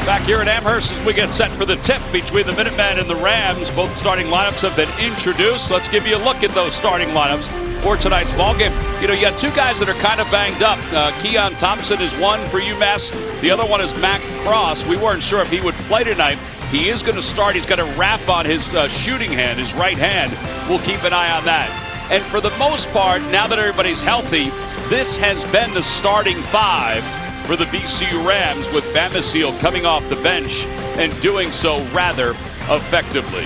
Back here at Amherst as we get set for the tip between the Minutemen and the Rams. Both starting lineups have been introduced. Let's give you a look at those starting lineups for tonight's ballgame. You know, you got two guys that are kind of banged up. Keon Thompson is one for UMass. The other one is Mac Cross. We weren't sure if he would play tonight. He is going to start. He's got a wrap on his shooting hand, his right hand. We'll keep an eye on that. And for the most part, now that everybody's healthy, this has been the starting five for the VCU Rams, with Bamisile coming off the bench and doing so rather effectively.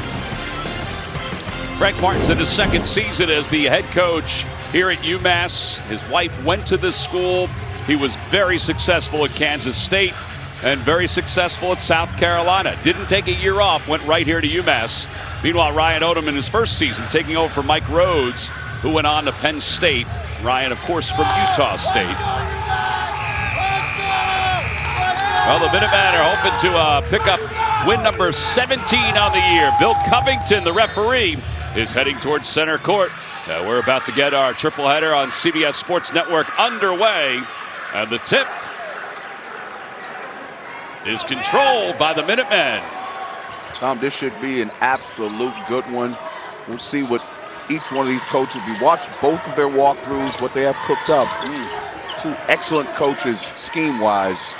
Frank Martin's in his second season as the head coach here at UMass. His wife went to this school. He was very successful at Kansas State and very successful at South Carolina. Didn't take a year off, went right here to UMass. Meanwhile, Ryan Odom in his first season taking over for Mike Rhodes, who went on to Penn State. Ryan, of course, from Utah State. Well, the Minutemen are hoping to pick up win number 17 on the year. Bill Covington, the referee, is heading towards center court. We're about to get our triple header on CBS Sports Network underway. And the tip is controlled by the Minutemen. Tom, this should be an absolute good one. We'll see what each one of these coaches, we watched both of their walkthroughs, what they have cooked up. Two excellent coaches scheme-wise.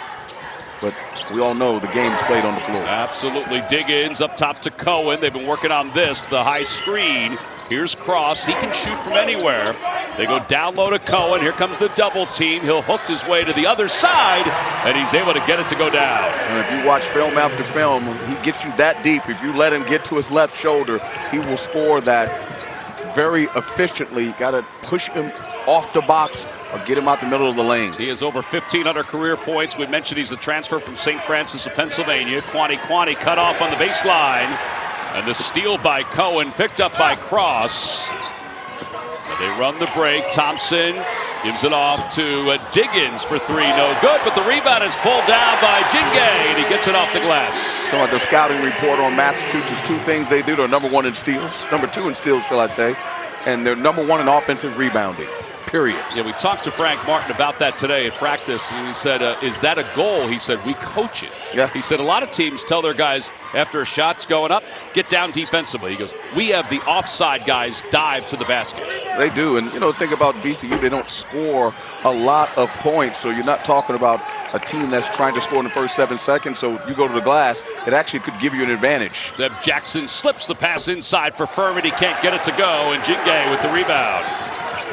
But we all know the game is played on the floor. Absolutely. Diggins up top to Cohen. They've been working on this, the high screen. Here's Cross. He can shoot from anywhere. They go down low to Cohen. Here comes the double team. He'll hook his way to the other side, and he's able to get it to go down. And if you watch film after film, he gets you that deep. If you let him get to his left shoulder, he will score that very efficiently. Got to push him off the box or get him out the middle of the lane. He has over 1,500 career points. We mentioned he's a transfer from St. Francis of Pennsylvania. Quanti cut off on the baseline. And the steal by Cohen, picked up by Cross. And they run the break. Thompson gives it off to Diggins for three. No good, but the rebound is pulled down by Jingay, and he gets it off the glass. So the scouting report on Massachusetts, two things they do. They're number one in steals, number two in steals, shall I say, and they're number one in offensive rebounding. Period. Yeah, we talked to Frank Martin about that today at practice, and he said, is that a goal? He said, we coach it. Yeah. He said, a lot of teams tell their guys after a shot's going up, get down defensively. He goes, we have the offside guys dive to the basket. They do, and think about VCU, they don't score a lot of points, so you're not talking about a team that's trying to score in the first 7 seconds, so if you go to the glass, it actually could give you an advantage. Zeb Jackson slips the pass inside for Furman. He can't get it to go, and Jingay with the rebound.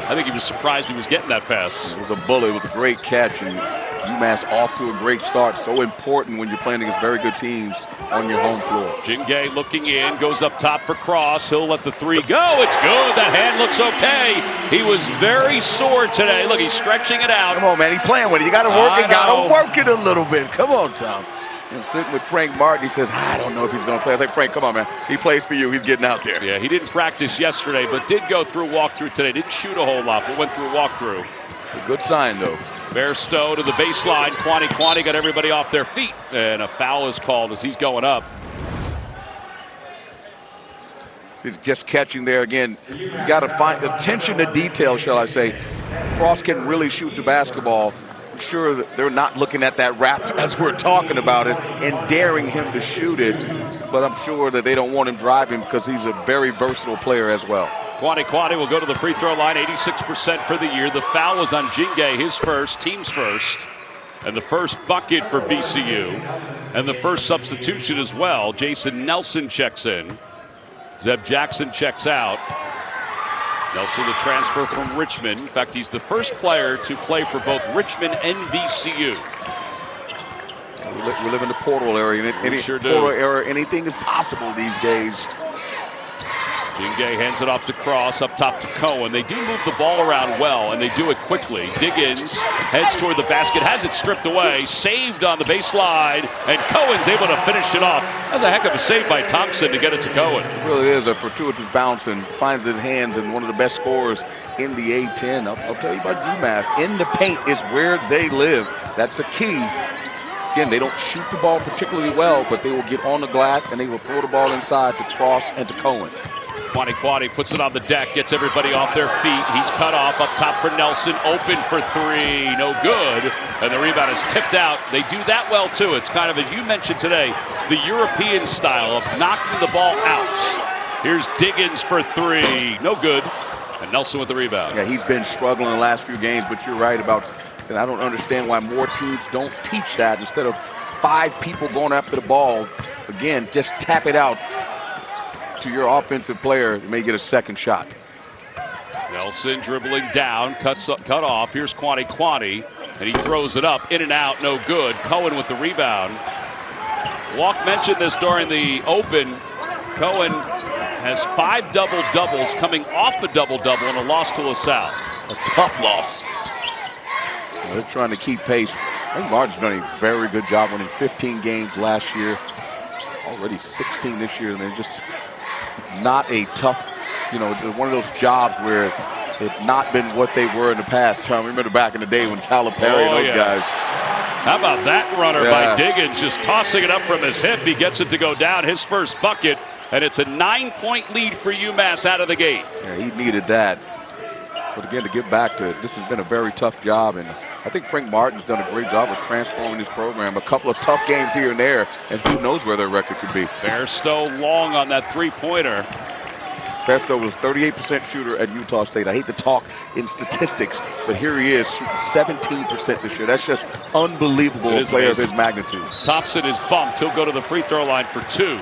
I think he was surprised he was getting that pass. It was a bullet. It was a great catch, and UMass off to a great start. So important when you're playing against very good teams on your home floor. Jingay looking in, goes up top for Cross. He'll let the three go. It's good. That hand looks okay. He was very sore today. Look, he's stretching it out. Come on, man. He's playing with it. You got to work it. Got to work it a little bit. Come on, Tom. I'm sitting with Frank Martin. He says, I don't know if he's going to play. I was like, Frank, come on, man. He plays for you. He's getting out there. Yeah, he didn't practice yesterday, but did go through walkthrough today. Didn't shoot a whole lot, but went through walkthrough. It's a good sign, though. Bairstow to the baseline. Quanti got everybody off their feet. And a foul is called as he's going up. See, just catching there again. You got to find attention to detail, shall I say. Cross can really shoot the basketball. Sure that they're not looking at that wrap as we're talking about it and daring him to shoot it, but I'm sure that they don't want him driving because he's a very versatile player as well. Quanti will go to the free throw line, 86% for the year. The foul was on Jingay, his first, team's first, and the first bucket for VCU, and the first substitution as well. Jason Nelson checks in. Zeb Jackson checks out. Nelson, the transfer from Richmond. In fact, he's the first player to play for both Richmond and VCU. We live in the portal area. Portal era, anything is possible these days. Jingay hands it off to Cross, up top to Cohen. They do move the ball around well, and they do it quickly. Diggins heads toward the basket, has it stripped away, saved on the baseline, and Cohen's able to finish it off. That's a heck of a save by Thompson to get it to Cohen. It really is a fortuitous bounce and finds his hands, and one of the best scorers in the A-10. I'll tell you about UMass. In the paint is where they live. That's a key. Again, they don't shoot the ball particularly well, but they will get on the glass, and they will throw the ball inside to Cross and to Cohen. Quani puts it on the deck, gets everybody off their feet. He's cut off up top for Nelson, open for three, no good. And the rebound is tipped out. They do that well too. It's kind of, as you mentioned today, the European style of knocking the ball out. Here's Diggins for three, no good. And Nelson with the rebound. Yeah, he's been struggling the last few games, but you're right about, and I don't understand why more teams don't teach that. Instead of 5 people going after the ball, again, just tap it out to your offensive player. You may get a second shot. Nelson dribbling down, cut off. Here's Quani, and he throws it up, in and out, no good. Cohen with the rebound. Walk mentioned this during the open. Cohen has 5 double-doubles, coming off a double-double in a loss to LaSalle. A tough loss. Well, they're trying to keep pace. I think Martin's done a very good job winning 15 games last year. Already 16 this year, and they're just not a tough, it's one of those jobs where they've not been what they were in the past. I remember back in the day when Calipari and those guys. How about that runner by Diggins, just tossing it up from his hip. He gets it to go down, his first bucket, and it's a 9-point lead for UMass out of the gate. Yeah, he needed that. But again, to get back to it, this has been a very tough job, and I think Frank Martin's done a great job of transforming his program. A couple of tough games here and there, and who knows where their record could be. Bairstow long on that three-pointer. Bairstow was 38% shooter at Utah State. I hate to talk in statistics, but here he is shooting 17% this year. That's just unbelievable. A player of his magnitude. Thompson is bumped. He'll go to the free throw line for 2.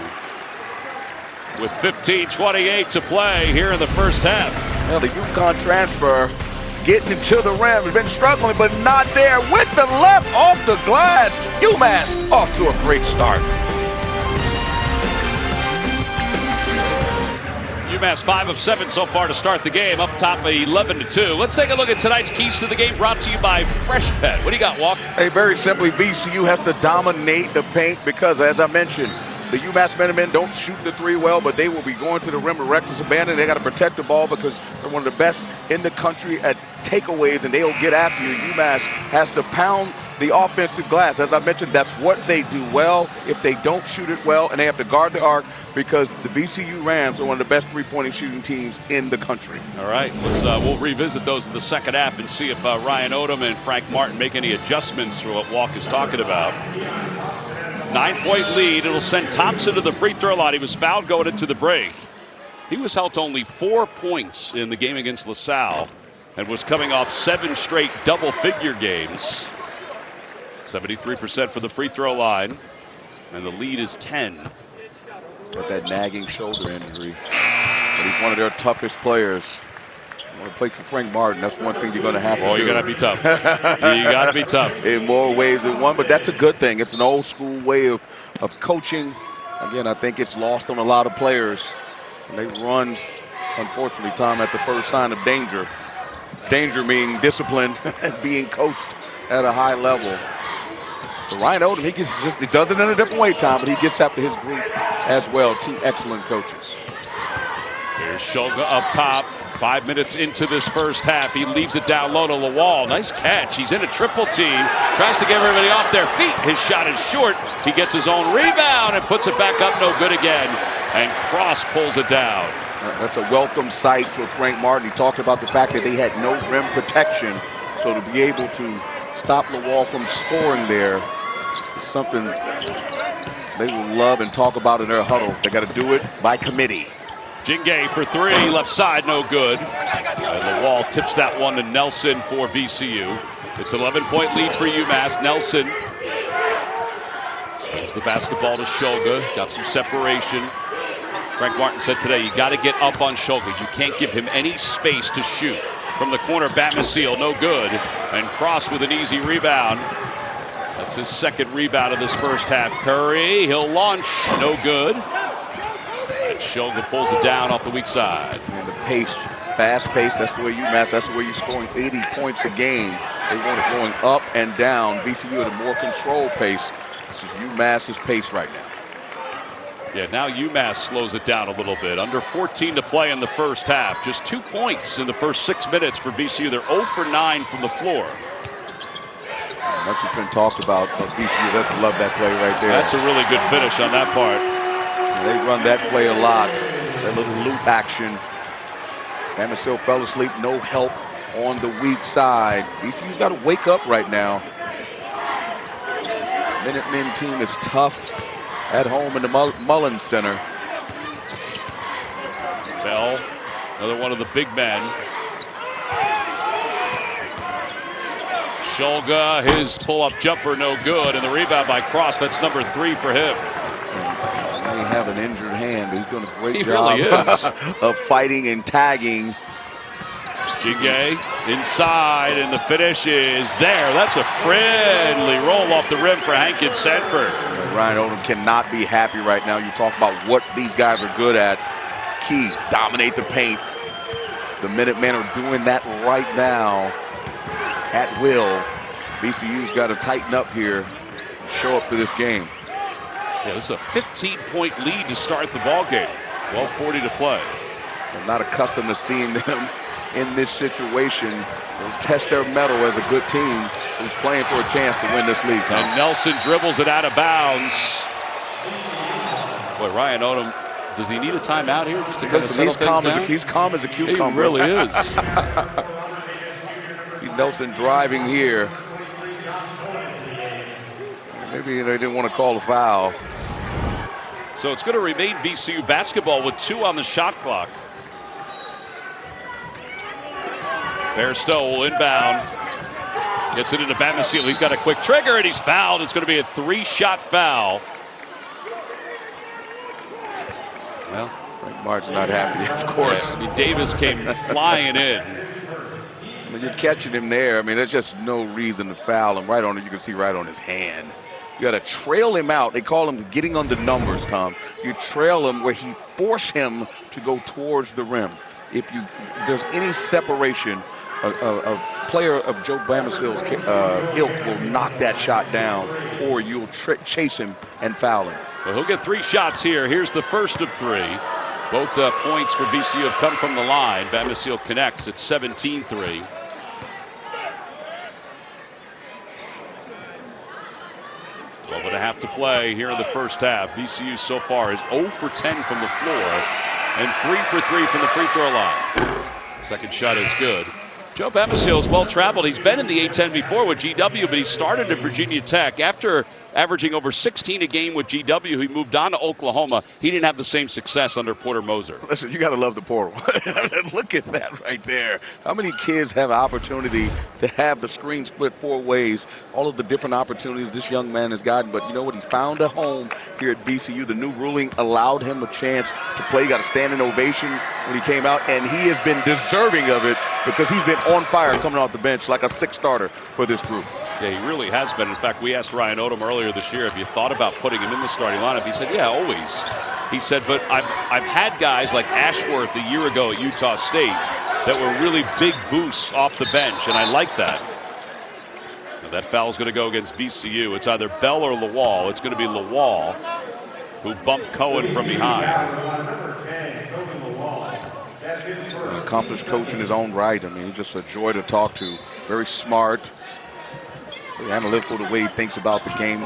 With 15:28 to play here in the first half. Well, the UConn transfer getting into the rim. Has been struggling, but not there. With the left off the glass. UMass off to a great start. UMass 5 of 7 so far to start the game, up top 11-2. Let's take a look at tonight's keys to the game, brought to you by Fresh Pet. What do you got, Walk? Hey, very simply, VCU has to dominate the paint because, as I mentioned, the UMass Minutemen don't shoot the three well, but they will be going to the rim with reckless abandon. They got to protect the ball because they're one of the best in the country at takeaways, and they'll get after you. UMass has to pound the offensive glass. As I mentioned, that's what they do well. If they don't shoot it well, and they have to guard the arc because the VCU Rams are one of the best three-point shooting teams in the country. All right, we'll revisit those in the second half and see if Ryan Odom and Frank Martin make any adjustments to what Walk is talking about. 9-point lead. It'll send Thompson to the free throw line. He was fouled going into the break. He was held to only 4 points in the game against LaSalle and was coming off 7 straight double-figure games. 73% for the free throw line, and the lead is 10. Got that nagging shoulder injury, but he's one of their toughest players. You want to play for Frank Martin, that's one thing you're going to have to do. Oh, you got to be tough. You got to be tough. In more ways than one, but that's a good thing. It's an old school way of coaching. Again, I think it's lost on a lot of players. And they run, unfortunately, Tom, at the first sign of danger. Danger meaning discipline and being coached at a high level. So Ryan Odom, he does it in a different way, Tom, but he gets after his group as well. 2 excellent coaches. Here's Shulga up top. 5 minutes into this first half. He leaves it down low to Lawal. Nice catch. He's in a triple team. Tries to get everybody off their feet. His shot is short. He gets his own rebound and puts it back up. No good again. And Cross pulls it down. That's a welcome sight for Frank Martin. He talked about the fact that they had no rim protection. So to be able to stop Lawal from scoring there is something they will love and talk about in their huddle. They got to do it by committee. Jingay for 3, left side, no good. And Lawal tips that one to Nelson for VCU. It's an 11-point lead for UMass. Nelson spins the basketball to Shulga. Got some separation. Frank Martin said today, you got to get up on Shulga. You can't give him any space to shoot. From the corner, Bamisile, no good. And Cross with an easy rebound. That's his second rebound of this first half. Curry, he'll launch, no good. And Shulga pulls it down off the weak side. And the pace, fast pace, that's the way UMass, that's the way you're scoring 80 points a game. They want it going up and down. VCU at a more controlled pace. This is UMass's pace right now. Yeah, now UMass slows it down a little bit. Under 14 to play in the first half. Just 2 points in the first 6 minutes for VCU. They're 0 for 9 from the floor. Much has been talked about, but VCU, let's love that play right there. That's a really good finish on that part. They run that play a lot. That little loop action. Bamisile fell asleep, no help on the weak side. VCU's got to wake up right now. Minutemen team is tough at home in the Mullins Center. Bell, another one of the big men. Shulga, his pull-up jumper no good, and the rebound by Cross. That's number 3 for him. He have an injured hand. He's doing a great job really is. of fighting and tagging. Jigay inside, and the finish is there. That's a friendly roll off the rim for Hankins Sanford. Ryan Odom cannot be happy right now. You talk about what these guys are good at. Key, dominate the paint. The Minutemen are doing that right now at will. VCU's got to tighten up here and show up to this game. Yeah, this is a 15-point lead to start the ball game. 12:40 to play. I'm not accustomed to seeing them in this situation. They'll test their mettle as a good team who's playing for a chance to win this league, Tom. And Nelson dribbles it out of bounds. Boy, Ryan Odom, does he need a timeout here just to cut some he's calm as a cucumber. He really is. See Nelson driving here. Maybe they didn't want to call a foul. So it's going to remain VCU basketball with 2 on the shot clock. Bairstow will inbound. Gets it into Bamisile. He's got a quick trigger, and he's fouled. It's going to be a 3-shot foul. Well, Frank Martin's not happy, of course. Yeah, I mean, Davis came flying in. I mean, you're catching him there. I mean, there's just no reason to foul him. Right on it, you can see right on his hand. You got to trail him out. They call him getting on the numbers, Tom. You trail him where he force him to go towards the rim. If there's any separation, a player of Joe Bamisile's ilk will knock that shot down, or you'll chase him and foul him. Well, he'll get 3 shots here. Here's the first of 3. Both points for VCU have come from the line. Bamisile connects at 17-3. But a half to play here in the first half. VCU so far is 0 for 10 from the floor and 3 for 3 from the free throw line. Second shot is good. Joe Bamisile is well traveled. He's been in the A-10 before with GW, but he started at Virginia Tech. After averaging over 16 a game with GW, he moved on to Oklahoma. He didn't have the same success under Porter Moser. Listen, you got to love the portal. Look at that right there. How many kids have opportunity to have the screen split 4 ways? All of the different opportunities this young man has gotten. But you know what? He's found a home here at VCU. The new ruling allowed him a chance to play. He got a standing ovation when he came out, and he has been deserving of it because he's been on fire coming off the bench like a 6th starter for this group. Yeah, he really has been. In fact, we asked Ryan Odom earlier this year if you thought about putting him in the starting lineup. He said, yeah, always. He said, but I've had guys like Ashworth a year ago at Utah State that were really big boosts off the bench, and I like that. Now that foul is going to go against VCU. It's either Bell or Lawal. It's going to be Lawal who bumped Cohen from behind. An accomplished coach in his own right. I mean, he's just a joy to talk to. Very smart. Very analytical the way he thinks about the game.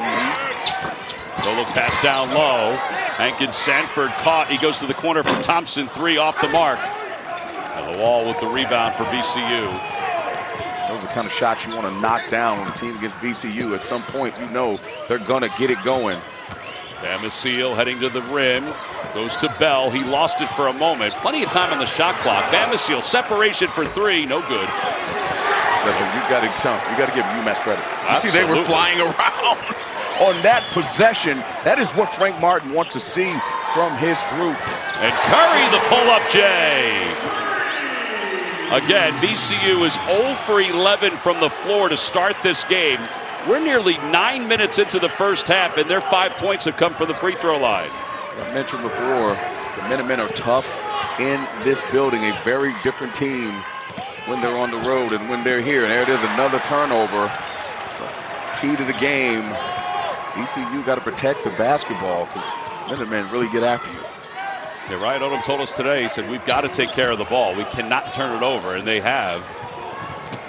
Solo pass down low. Hankins Sanford caught. He goes to the corner for Thompson. 3 off the mark. And the wall with the rebound for VCU. Those are the kind of shots you want to knock down on a team against VCU. At some point, you know they're going to get it going. Bamisile heading to the rim. Goes to Bell. He lost it for a moment. Plenty of time on the shot clock. Bamisile separation for 3. No good. Listen, you got to give UMass credit. You see, they were flying around on that possession. That is what Frank Martin wants to see from his group. And Curry the pull-up J. Again, VCU is 0 for 11 from the floor to start this game. We're nearly 9 minutes into the first half, and their 5 points have come from the free throw line. I mentioned before, the Minutemen are tough in this building. A very different team when they're on the road and when they're here. And there it is, another turnover. So, key to the game. VCU got to protect the basketball because Minutemen really get after you. Yeah, Ryan Odom told us today, he said, we've got to take care of the ball. We cannot turn it over, and they have.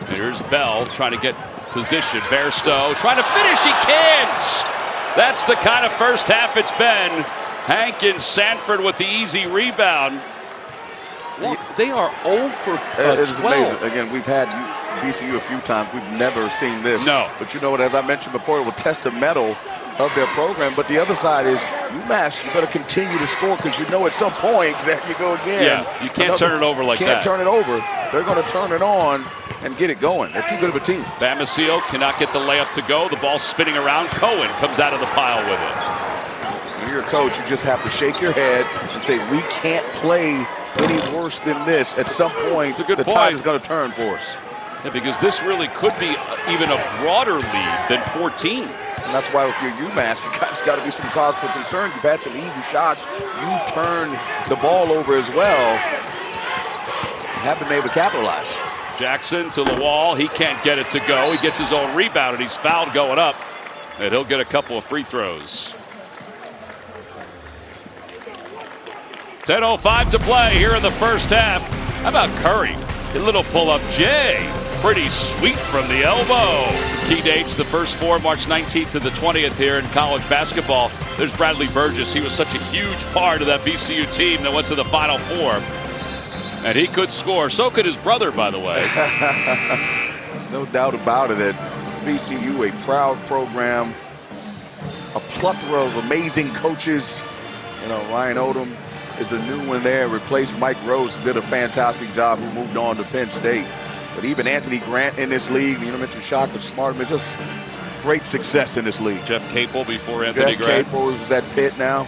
And here's Bell trying to get position. Bairstow trying to finish. He can't. That's the kind of first half it's been. Hankins, Sanford with the easy rebound. Well, they are 0 for 12. It's amazing. Again, we've had VCU a few times. We've never seen this. No. But you know what, as I mentioned before, it will test the mettle of their program. But the other side is UMass, you better continue to score because you know at some point that you go again. Yeah, you can't turn it over like that. Can't turn it over. They're going to turn it on and get it going. They're too good of a team. Bamisile cannot get the layup to go. The ball's spinning around. Cohen comes out of the pile with it. When you're a coach, you just have to shake your head and say, we can't play any worse than this. At some point, the tide is going to turn for us. Yeah, because this really could be even a broader lead than 14. And that's why if you're UMass, you guys got to be some cause for concern. You've had some easy shots. You've turned the ball over as well. You haven't been able to capitalize. Jackson to the wall. He can't get it to go. He gets his own rebound, and he's fouled going up. And he'll get a couple of free throws. 10:05 to play here in the first half. How about Curry? A little pull-up J. Pretty sweet from the elbow. Some key dates, the first four, March 19th to the 20th here in college basketball. There's Bradley Burgess. He was such a huge part of that VCU team that went to the Final Four. And he could score. So could his brother, by the way. No doubt about it. At VCU, a proud program, a plethora of amazing coaches. You know, Ryan Odom is a new one there. Replaced Mike Rose, who did a fantastic job, who moved on to Penn State. But even Anthony Grant in this league, you know, mentioned Shaka Smart, just great success in this league. Jeff Capel before Anthony Grant. Capel is at Pitt now.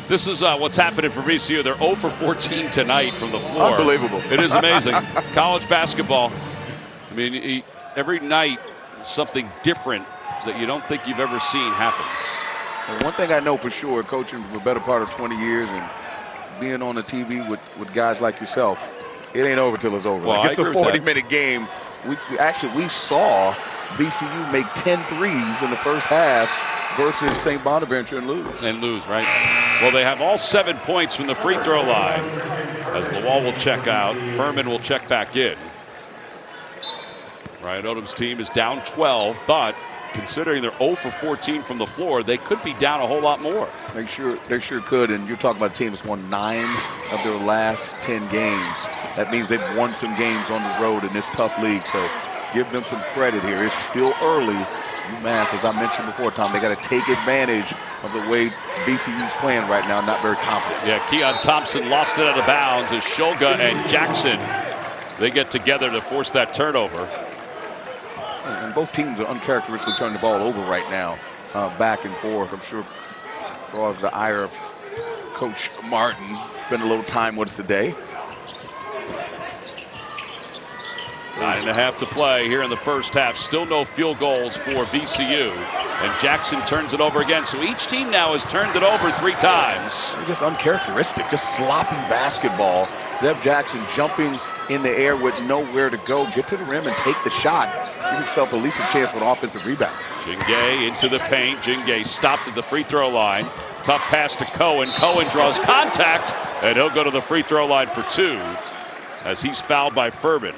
This is what's happening for VCU. They're 0 for 14 tonight from the floor. Unbelievable. It is amazing. College basketball, I mean, every night something different that you don't think you've ever seen happens. And one thing I know for sure, coaching for the better part of 20 years and being on the TV with guys like yourself, it ain't over till it's over. Well, like it's a 40-minute game. We saw VCU make 10 threes in the first half versus St. Bonaventure and lose. Right? Well, they have all 7 points from the free throw line. As Lawal will check out, Furman will check back in. Ryan Odom's team is down 12, but considering they're 0 for 14 from the floor, they could be down a whole lot more. They sure could, and you're talking about a team that's won 9 of their last 10 games. That means they've won some games on the road in this tough league, so give them some credit here. It's still early. UMass, as I mentioned before, Tom, they got to take advantage of the way VCU's playing right now. Not very confident. Yeah, Keon Thompson lost it out of bounds as Shoga and Jackson, they get together to force that turnover. And both teams are uncharacteristically turning the ball over right now, back and forth. I'm sure draws the ire of Coach Martin. Spent a little time with us today. 9.5 to play here in the first half. Still no field goals for VCU. And Jackson turns it over again. So each team now has turned it over 3 times. Just uncharacteristic, just sloppy basketball. Zeb Jackson jumping in the air with nowhere to go. Get to the rim and take the shot. Give yourself at least a chance for an offensive rebound. Jingay into the paint. Jingay stopped at the free throw line. Tough pass to Cohen. Cohen draws contact, and he'll go to the free throw line for 2 as he's fouled by Furman.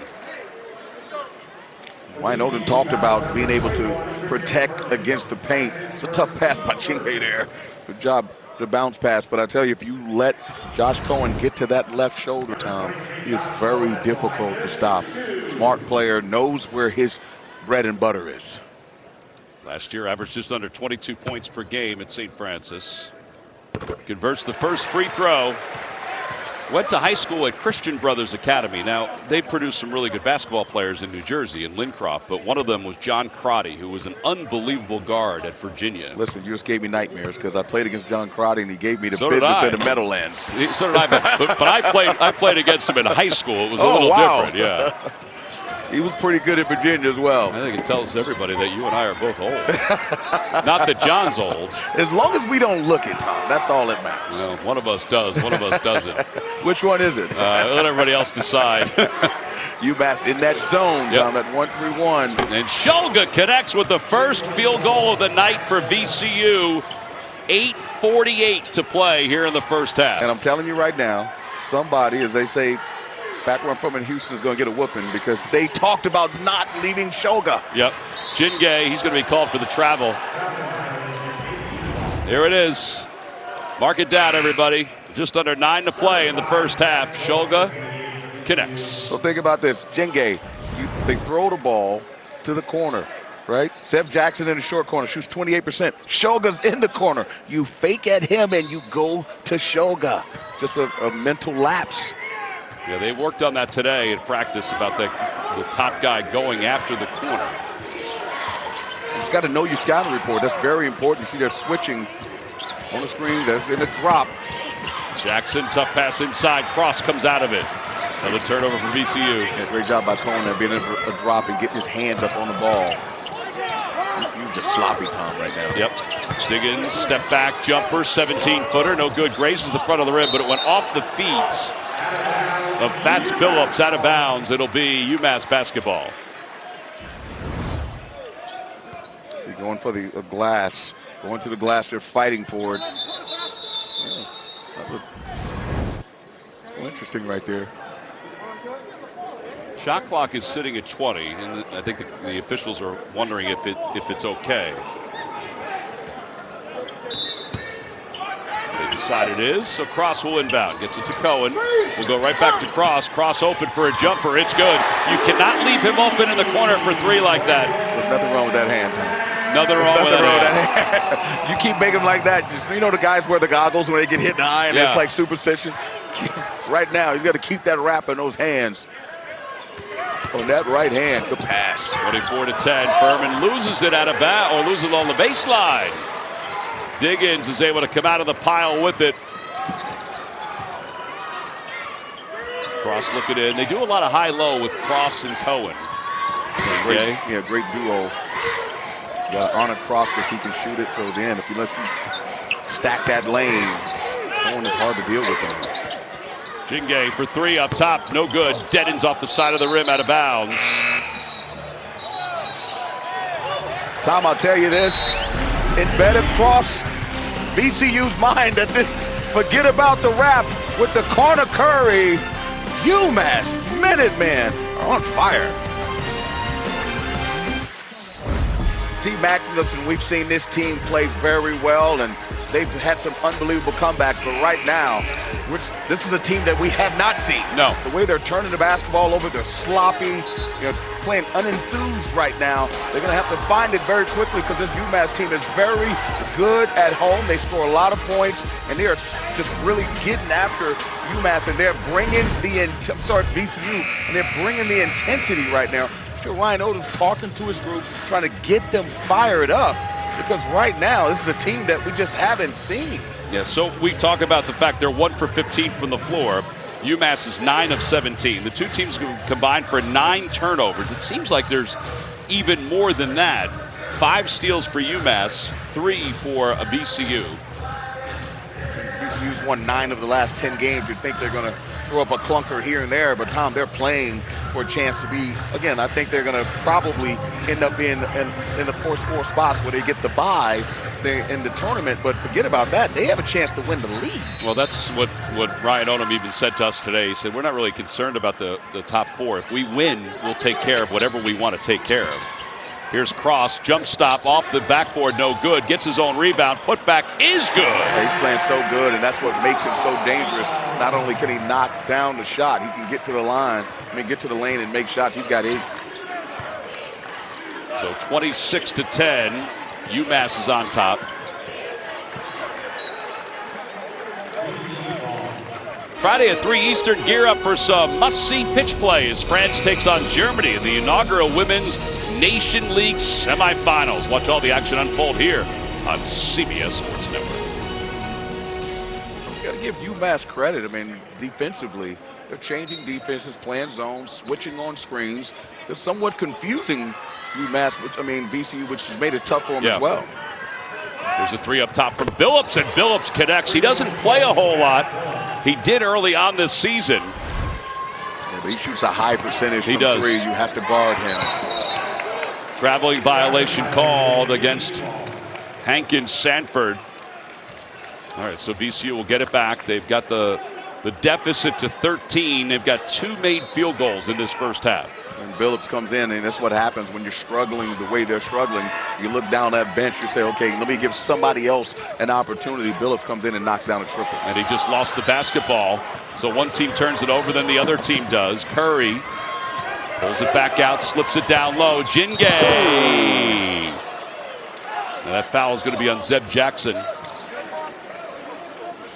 Ryan Odom talked about being able to protect against the paint. It's a tough pass by Jingay there. Good job, the bounce pass. But I tell you, if you let Josh Cohen get to that left shoulder, Tom, he is very difficult to stop. Smart player, knows where his bread and butter is. Last year averaged just under 22 points per game at St. Francis. Converts the first free throw. Went to high school at Christian Brothers Academy. Now, they produced some really good basketball players in New Jersey and Lincroft, but one of them was John Crotty, who was an unbelievable guard at Virginia. Listen, you just gave me nightmares because I played against John Crotty and he gave me the business at the Meadowlands. So did I, but I played against him in high school. It was a little different, yeah. He was pretty good at Virginia as well. I think it tells everybody that you and I are both old. Not that John's old. As long as we don't look it, Tom, that's all that matters. Well, one of us does, one of us doesn't. Which one is it? Let everybody else decide. UMass in that zone, Tom, at 1-3-1. And Shoga connects with the first field goal of the night for VCU. 8:48 to play here in the first half. And I'm telling you right now, somebody, as they say, back where I'm from in Houston, is going to get a whooping because they talked about not leaving Shoga. Yep. Jingay, he's going to be called for the travel. Here it is. Mark it down, everybody. Just under 9 to play in the first half. Shoga connects. So think about this. Jenge, they throw the ball to the corner, right? Seb Jackson in the short corner shoots 28%. Shoga's in the corner. You fake at him and you go to Shoga. Just a mental lapse. Yeah, they worked on that today in practice about the top guy going after the corner. You just got to know your scouting report. That's very important. You see they're switching on the screen. There's in the drop. Jackson, tough pass inside. Cross comes out of it. Another turnover for VCU. Yeah, great job by Cohen there, being a drop and getting his hands up on the ball. VCU's just sloppy Tom right now. Yep. Diggins, step back, jumper, 17-footer. No good. Grazes the front of the rim, but it went off the feet of Fats Billups out of bounds. It'll be UMass basketball. See, going for the glass. Going to the glass, they're fighting for it. Yeah, that's interesting right there. Shot clock is sitting at 20, and I think the officials are wondering if it's okay. They decide it is, so Cross will inbound. Gets it to Cohen. We'll go right back to Cross. Cross open for a jumper. It's good. You cannot leave him open in the corner for 3 like that. There's nothing wrong with that hand, Tom. Nothing wrong with that. You keep making them like that. Just, you know the guys wear the goggles when they get hit in the eye and it's like superstition? Right now, he's got to keep that wrap in those hands. On that right hand, good pass. 24-10. Furman loses it out of bounds, or loses it on the baseline. Diggins is able to come out of the pile with it. Cross looking in. They do a lot of high-low with Cross and Cohen. Great duo. You got to honor Cross because he can shoot it. So then, if you let you stack that lane, Cohen is hard to deal with him. Jenge for 3 up top, no good. Deadens off the side of the rim, out of bounds. Tom, I'll tell you this. Embedded across VCU's mind that this, forget about the rap with the corner Curry. UMass Minutemen are on fire. T. Magnuson, we've seen this team play very well, and they've had some unbelievable comebacks, but right now, this is a team that we have not seen. No. The way they're turning the basketball over, they're sloppy, they're playing unenthused right now. They're going to have to find it very quickly because this UMass team is very good at home. They score a lot of points, and they are just really getting after UMass, and they're bringing VCU, and they're bringing the intensity right now. I'm sure Ryan Odom's talking to his group, trying to get them fired up. Because right now, this is a team that we just haven't seen. Yeah, so we talk about the fact they're 1 for 15 from the floor. UMass is 9 of 17. The two teams combined for 9 turnovers. It seems like there's even more than that. 5 steals for UMass, 3 for a VCU. VCU's won 9 of the last 10 games. You'd think they're going to throw up a clunker here and there, but Tom, they're playing for a chance to be, again, I think they're going to probably end up being in the first 4 spots where they get the buys in the tournament, but forget about that. They have a chance to win the league. Well, that's what Ryan Odom even said to us today. He said, we're not really concerned about the top 4. If we win, we'll take care of whatever we want to take care of. Here's Cross, jump stop off the backboard, no good. Gets his own rebound, put back is good. Yeah, he's playing so good, and that's what makes him so dangerous. Not only can he knock down the shot, he can get to the line, get to the lane and make shots. He's got 8. So 26-10, UMass is on top. Friday at 3 Eastern, gear up for some must-see pitch play as France takes on Germany in the inaugural Women's Nation League semifinals. Watch all the action unfold here on CBS Sports Network. You got to give UMass credit. Defensively, they're changing defenses, playing zones, switching on screens. They're somewhat confusing UMass, VCU, which has made it tough for them as well. There's a 3 up top from Billups, and Billups connects. He doesn't play a whole lot. He did early on this season. Yeah, but he shoots a high percentage from 3. You have to guard him. Traveling violation called against Hankins Sanford. All right, so VCU will get it back. They've got the deficit to 13. They've got 2 made field goals in this first half. And Billups comes in, and that's what happens when you're struggling the way they're struggling. You look down that bench, you say, okay, let me give somebody else an opportunity. Billups comes in and knocks down a triple. And he just lost the basketball. So one team turns it over, then the other team does. Curry pulls it back out, slips it down low. Jingay. Now that foul is going to be on Zeb Jackson.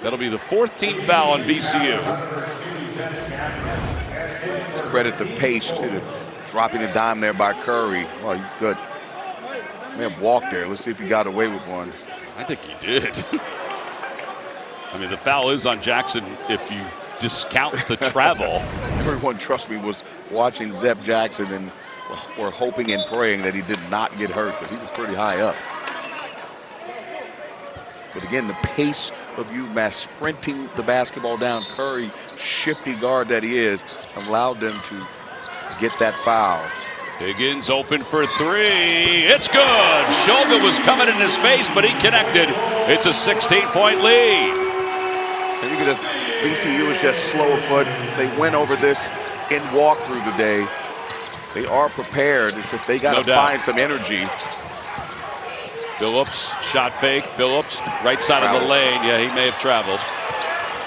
That'll be the 4th team foul on VCU. Credit the pace. You see the dropping a dime there by Curry. Oh, he's good. May have walked there. Let's see if he got away with one. I think he did. I mean, the foul is on Jackson if you discount the travel. Everyone, trust me, was watching Zeb Jackson and were hoping and praying that he did not get hurt because he was pretty high up. But again, the pace of UMass sprinting the basketball down. Curry, shifty guard that he is, allowed them to get that foul. Higgins open for 3. It's good. Shoga was coming in his face, but he connected. It's a 16-point lead. I think it is, VCU is just slow of foot. They went over this in walkthrough today. They are prepared. It's just they got to find some energy. Billups, shot fake. Billups, right side of the lane. Yeah, he may have traveled.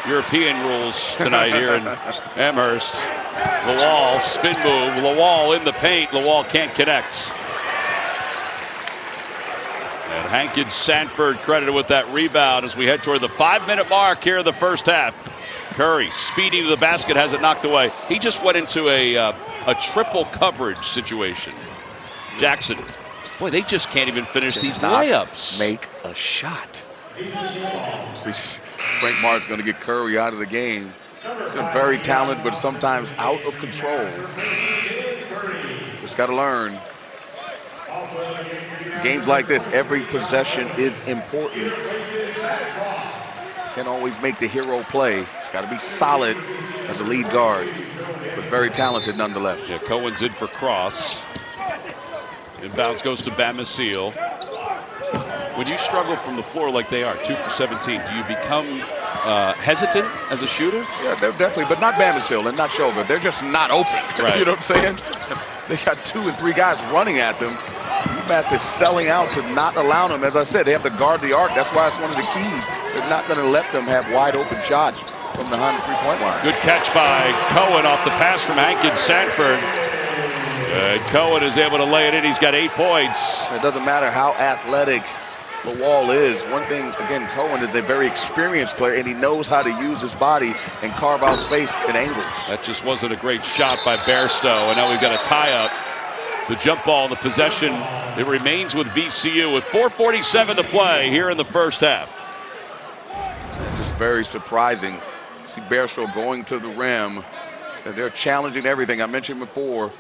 European rules tonight here in Amherst. Lawal, spin move. Lawal in the paint. Lawal can't connect. And Hankins Sanford credited with that rebound as we head toward the 5-minute mark here in the first half. Curry speeding to the basket, has it knocked away. He just went into a triple coverage situation. Jackson. Boy, they just can't even finish these layups. Make a shot. See, Frank Martin's going to get Curry out of the game. He's very talented, but sometimes out of control. Just got to learn. Games like this, every possession is important. Can't always make the hero play. Got to be solid as a lead guard, but very talented nonetheless. Yeah, Cohen's in for Cross. Inbounds goes to Bamisile. When you struggle from the floor like they are, 2 for 17, do you become hesitant as a shooter? Yeah, they're definitely, but not Bamisile and not Shoga. They're just not open. Right. You know what I'm saying? They got 2 and 3 guys running at them. UMass is selling out to not allow them. As I said, they have to guard the arc. That's why it's one of the keys. They're not going to let them have wide open shots from behind the 3-point line. Good catch by Cohen off the pass from Hankins Sanford. Cohen is able to lay it in. He's got 8 points. It doesn't matter how athletic Lawal is. One thing, again, Cohen is a very experienced player, and he knows how to use his body and carve out space and angles. That just wasn't a great shot by Bairstow, and now we've got a tie-up. The jump ball in the possession, it remains with VCU with 4:47 to play here in the first half. Just very surprising. See Bairstow going to the rim, and they're challenging everything. I mentioned before,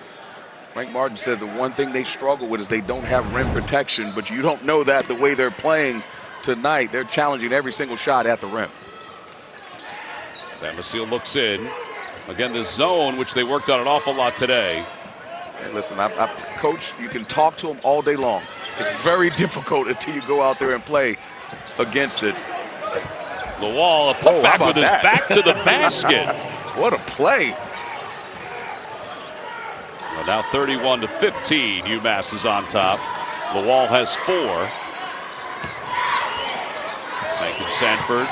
Frank Martin said the one thing they struggle with is they don't have rim protection, but you don't know that the way they're playing tonight. They're challenging every single shot at the rim. Bamisile looks in. Again, the zone, which they worked on an awful lot today. Hey, listen, Coach, you can talk to him all day long. It's very difficult until you go out there and play against it. Lawal, a putback with his back to the basket. What a play. Well, now 31-15, UMass is on top. Lawal has 4. Hankins Sanford,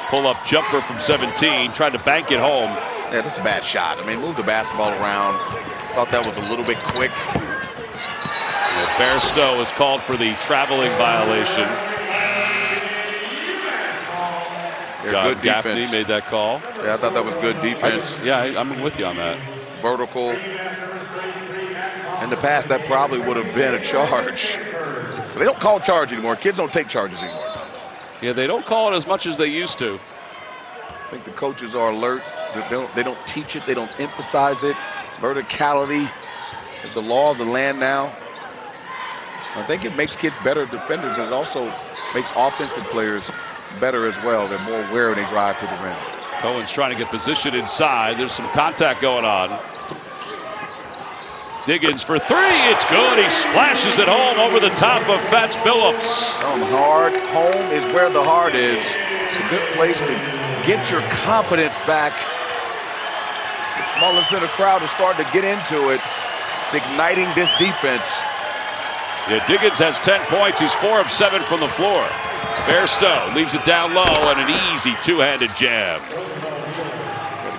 pull-up jumper from 17, trying to bank it home. Yeah, that's a bad shot. I mean, move the basketball around. Thought that was a little bit quick. Bairstow is called for the traveling violation. John good Gaffney defense. made that call. Yeah, I thought that was good defense. I'm with you on that. Vertical. In the past, that probably would have been a charge. But they don't call charge anymore. Kids don't take charges anymore. Yeah, they don't call it as much as they used to. I think the coaches are alert. They don't teach it. They don't emphasize it. Verticality is the law of the land now. I think it makes kids better defenders, and it also makes offensive players better as well. They're more aware when they drive to the rim. Cohen's trying to get position inside. There's some contact going on. Diggins for 3. It's good. He splashes it home over the top of Fats Billups. Home is where the heart is. It's a good place to get your confidence back. The Mullins Center crowd is starting to get into it. It's igniting this defense. Yeah, Diggins has 10 points. He's 4 of 7 from the floor. Bairstow leaves it down low and an easy two-handed jam.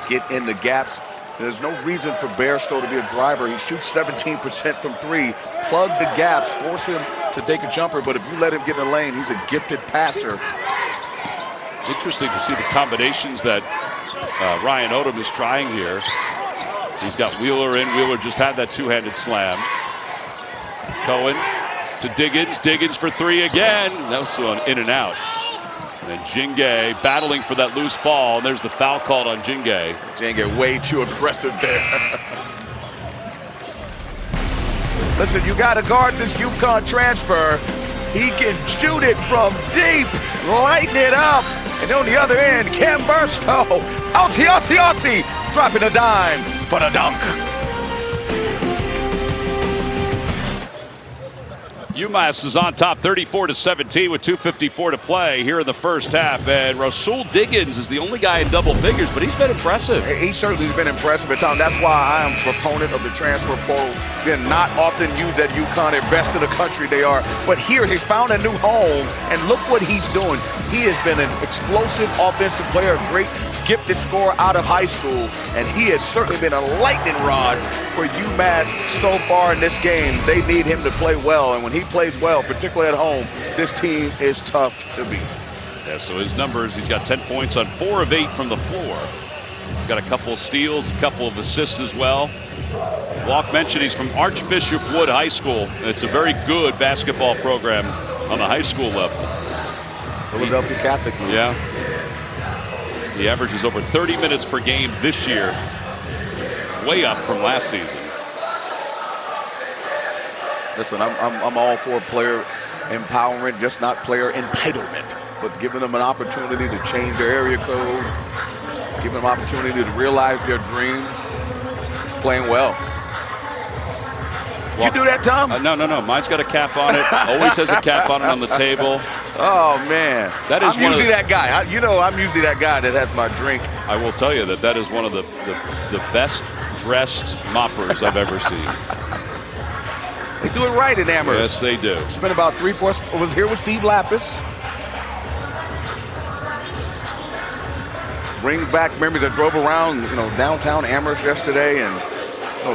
Get in the gaps. There's no reason for Bairstow to be a driver. He shoots 17% from 3. Plug the gaps, force him to take a jumper, but if you let him get in the lane, he's a gifted passer. Interesting to see the combinations that Ryan Odom is trying here. He's got Wheeler in. Wheeler just had that two-handed slam. Cohen to Diggins. Diggins for 3 again. That was on in and out. And Jingay battling for that loose ball. And there's the foul called on Jingay. Jingay way too aggressive there. Listen, you got to guard this UConn transfer. He can shoot it from deep, lighten it up. And on the other end, Cam Bairstow. Aussie, dropping a dime for the dunk. UMass is on top 34-17 with 2:54 to play here in the first half. And Rasul Diggins is the only guy in double figures, but he's been impressive. He certainly has been impressive at times. That's why I am a proponent of the transfer portal. They're not often used at UConn. They're best in the country, they are. But here, he found a new home, and look what he's doing. He has been an explosive offensive player, a great gifted scorer out of high school, and he has certainly been a lightning rod for UMass so far in this game. They need him to play well, and when he plays well, particularly at home, this team is tough to beat. Yeah, so his numbers, he's got 10 points on 4 of 8 from the floor. Got a couple of steals, a couple of assists as well. Walk mentioned he's from Archbishop Wood High School. It's a very good basketball program on the high school level. Philadelphia Catholic League. Yeah. He averages over 30 minutes per game this year, way up from last season. Listen, I'm all for player empowerment, just not player entitlement, but giving them an opportunity to change their area code, giving them an opportunity to realize their dream. He's playing well. Did you do that, Tom? No. Mine's got a cap on it. Always has a cap on it on the table. Oh, man. That is I'm usually that guy. I'm usually that guy that has my drink. I will tell you that is one of the best dressed moppers I've ever seen. They do it right in Amherst. Yes, they do. Spent about 3-4. Was here with Steve Lapis. Bring back memories. I drove around, downtown Amherst yesterday, and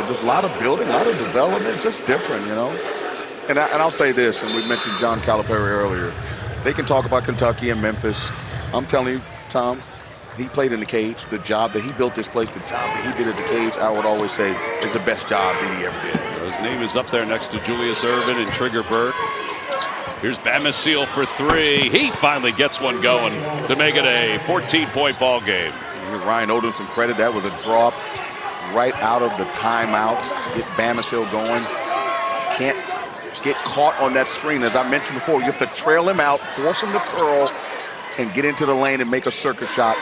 just a lot of building, a lot of development, just different, And I'll say this, and we mentioned John Calipari earlier. They can talk about Kentucky and Memphis. I'm telling you, Tom, he played in the cage. The job that he built this place, the job that he did at the cage, I would always say is the best job that he ever did. His name is up there next to Julius Ervin and Trigger Burke. Here's Bamisile for 3. He finally gets one going to make it a 14-point ball game. Give Ryan Odom some credit. That was a drop right out of the timeout. Get Bamisile going. Can't get caught on that screen. As I mentioned before, you have to trail him out, force him to curl, and get into the lane and make a circus shot.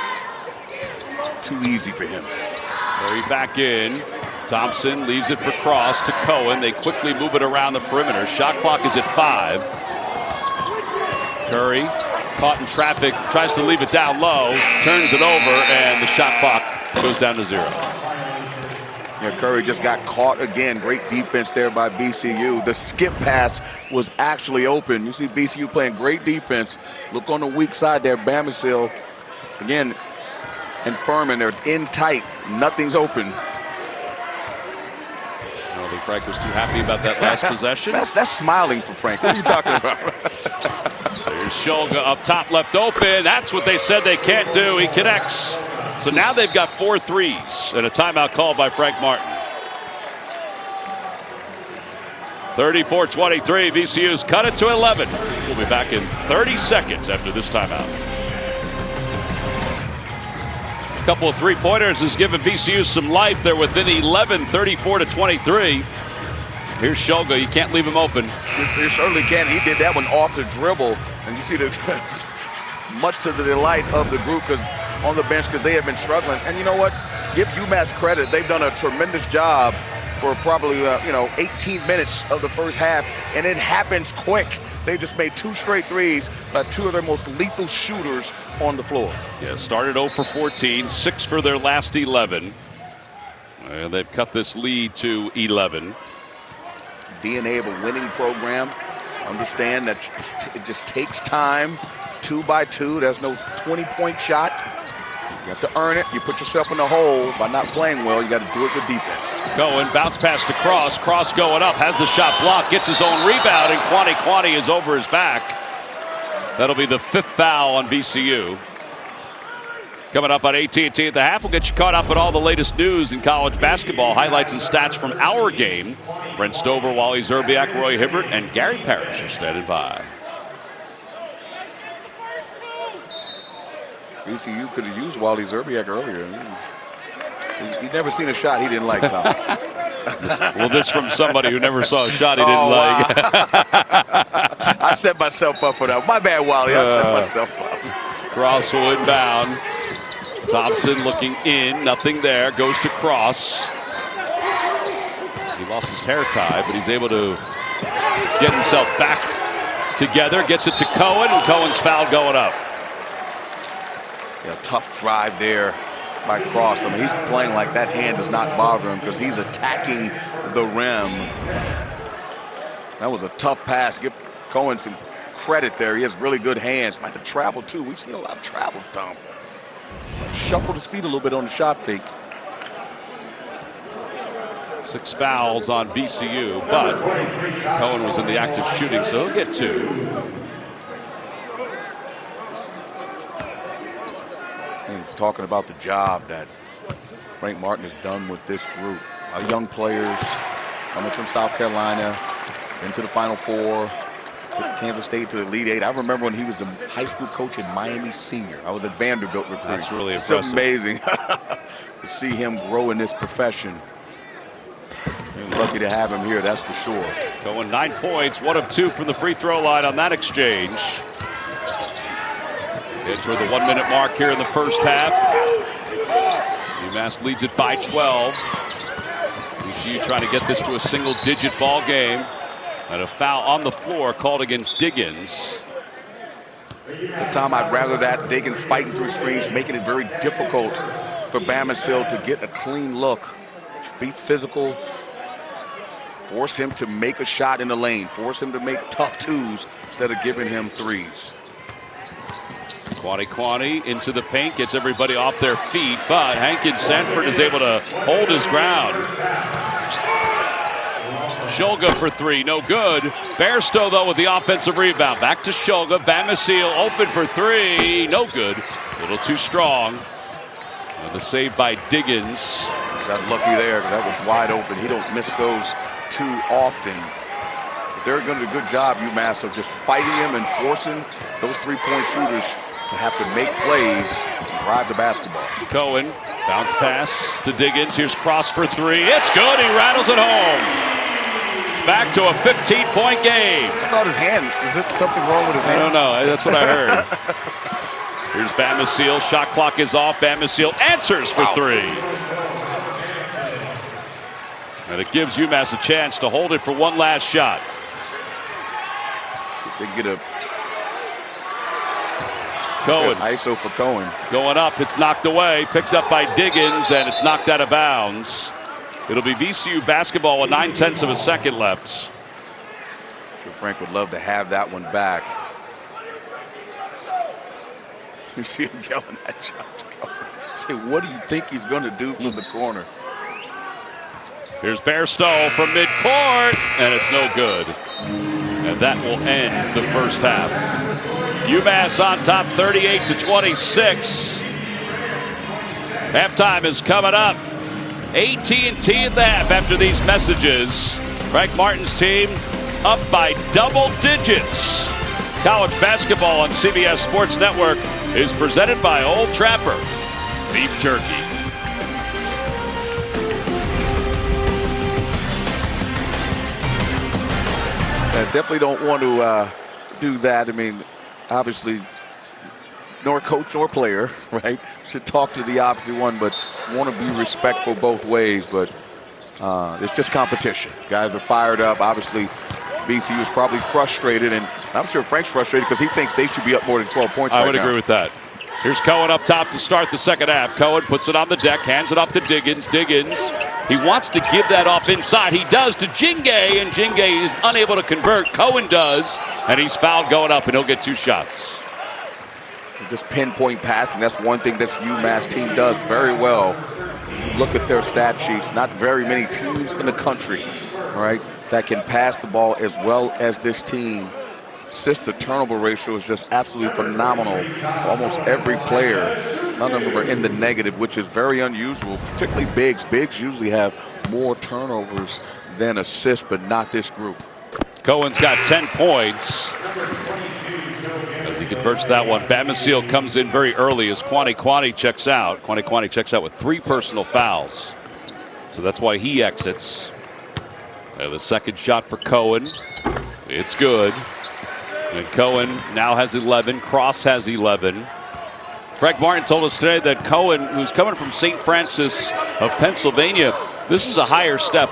Too easy for him. Curry back in. Thompson leaves it for Cross to Cohen. They quickly move it around the perimeter. Shot clock is at 5. Curry caught in traffic, tries to leave it down low, turns it over, and the shot clock goes down to 0. Yeah, Curry just got caught again. Great defense there by VCU. The skip pass was actually open. You see VCU playing great defense. Look on the weak side there, Bamisile. Again, and Furman, they're in tight. Nothing's open. I don't think Frank was too happy about that last possession. That's smiling for Frank. What are you talking about? There's Shulga up top, left open. That's what they said they can't do. He connects. So now they've got 4 threes and a timeout called by Frank Martin. 34-23. VCU's cut it to 11. We'll be back in 30 seconds after this timeout. A couple of three-pointers has given VCU some life. They're within 11, 34-23. Here's Shulga. You can't leave him open. You certainly can. He did that one off the dribble. And you see the much to the delight of the group on the bench because they have been struggling. And you know what? Give UMass credit. They've done a tremendous job for probably 18 minutes of the first half, and it happens quick. They just made 2 straight threes by 2 of their most lethal shooters on the floor. Yeah, started 0 for 14, 6 for their last 11. And they've cut this lead to 11. DNA of a winning program. Understand that it just takes time, 2 by 2. There's no 20-point shot. You have to earn it. You put yourself in the hole by not playing well. You got to do it with defense. Cohen, bounce pass to Cross. Cross going up, has the shot blocked, gets his own rebound, and Kwani is over his back. That'll be the 5th foul on VCU. Coming up on AT&T at the half, we'll get you caught up on all the latest news in college basketball, highlights and stats from our game. Brent Stover, Wally Zerbiak, Roy Hibbert, and Gary Parrish are standing by. VCU could have used Wally Zerbiak earlier. He's never seen a shot he didn't like, Tom. Well, this from somebody who never saw a shot he didn't like. Wow. I set myself up for that. My bad, Wally. I set myself up. Cross will inbound. Thompson looking in. Nothing there. Goes to Cross. He lost his hair tie, but he's able to get himself back together. Gets it to Cohen, and Cohen's foul going up. Yeah, tough drive there by Cross. I mean, he's playing like that hand does not bother him because he's attacking the rim. That was a tough pass. Give Cohen some credit there. He has really good hands. Might have traveled too. We've seen a lot of travels, Tom. Shuffled his feet a little bit on the shot fake. 6 fouls on VCU, but Cohen was in the act of shooting, so he'll get 2. He's talking about the job that Frank Martin has done with this group. Our young players coming from South Carolina into the Final Four, took Kansas State to the Elite Eight. I remember when he was a high school coach at Miami Senior. I was at Vanderbilt recruiting. That's really impressive. It's amazing to see him grow in this profession. We're lucky to have him here, that's for sure. Going 9 points, 1 of 2 from the free throw line on that exchange. Toward the 1 minute mark here in the first half. UMass leads it by 12. VCU trying to get this to a single-digit ball game. And a foul on the floor called against Diggins. But Tom, I'd rather that. Diggins fighting through screens, making it very difficult for Bamisile to get a clean look. Be physical. Force him to make a shot in the lane. Force him to make tough 2s instead of giving him 3s. Kwani into the paint, gets everybody off their feet, but Hankins Sanford is able to hold his ground. Shulga for 3, no good. Bairstow, though, with the offensive rebound. Back to Shulga. Bamisile open for 3, no good. A little too strong. And the save by Diggins. Got lucky there because that was wide open. He don't miss those too often. But they're going to do a good job, UMass, of just fighting him and forcing those 3-point shooters to have to make plays and drive the basketball. Cohen, bounce pass to Diggins. Here's Cross for 3. It's good. He rattles it home. It's back to a 15-point game. I thought his hand, is it something wrong with his hand? I don't know. That's what I heard. Here's Bamisile. Shot clock is off. Bamisile answers for 3. And it gives UMass a chance to hold it for one last shot. They get a Cohen. ISO for Cohen. Going up, it's knocked away, picked up by Diggins, and it's knocked out of bounds. It'll be VCU basketball with 9/10 of a second left. I'm sure Frank would love to have that one back. You see him yelling that shot. Say, what do you think he's going to do from the corner? Here's Bairstow from midcourt, and it's no good. And that will end the first half. UMass on top 38-26. Halftime is coming up. AT&T at the half after these messages. Frank Martin's team up by double digits. College basketball on CBS Sports Network is presented by Old Trapper Beef Jerky. I definitely don't want to do that. I mean, obviously, nor coach nor player, right, should talk to the opposite one, but want to be respectful both ways. But it's just competition. Guys are fired up. Obviously, VCU is probably frustrated, and I'm sure Frank's frustrated because he thinks they should be up more than 12 points. I would agree with that. Here's Cohen up top to start the second half. Cohen puts it on the deck, hands it up to Diggins. Diggins He wants to give that off inside. He does to Jinge, and Jinge is unable to convert. Cohen does, and he's fouled going up, and he'll get 2 shots. Just pinpoint passing. That's one thing that UMass team does very well. Look at their stat sheets. Not very many teams in the country, all right, that can pass the ball as well as this team. Assist to turnover ratio is just absolutely phenomenal. Almost every player, none of them are in the negative, which is very unusual, particularly bigs. Bigs usually have more turnovers than assists, but not this group. Cohen's got 10 points as he converts that one. Bamisile comes in very early as Kwani checks out. Kwani checks out with 3 personal fouls. So that's why he exits. The second shot for Cohen. It's good. And Cohen now has 11. Cross has 11. Frank Martin told us today that Cohen, who's coming from St. Francis of Pennsylvania, this is a higher step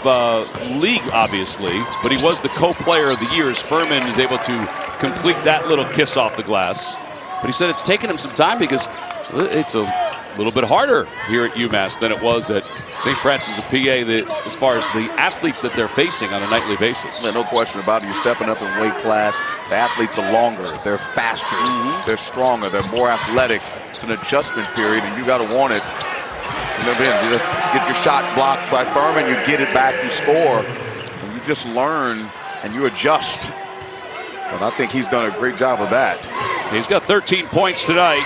league, obviously, but he was the co-player of the year as Furman is able to complete that little kiss off the glass. But he said it's taken him some time because it's a little bit harder here at UMass than it was at St. Francis of PA as far as the athletes that they're facing on a nightly basis. Yeah, no question about it. You're stepping up in weight class. The athletes are longer. They're faster. They're stronger. They're more athletic. It's an adjustment period, and you got to want it. You know, you get your shot blocked by Furman, you get it back, you score, and you just learn and you adjust. And I think he's done a great job of that. He's got 13 points tonight.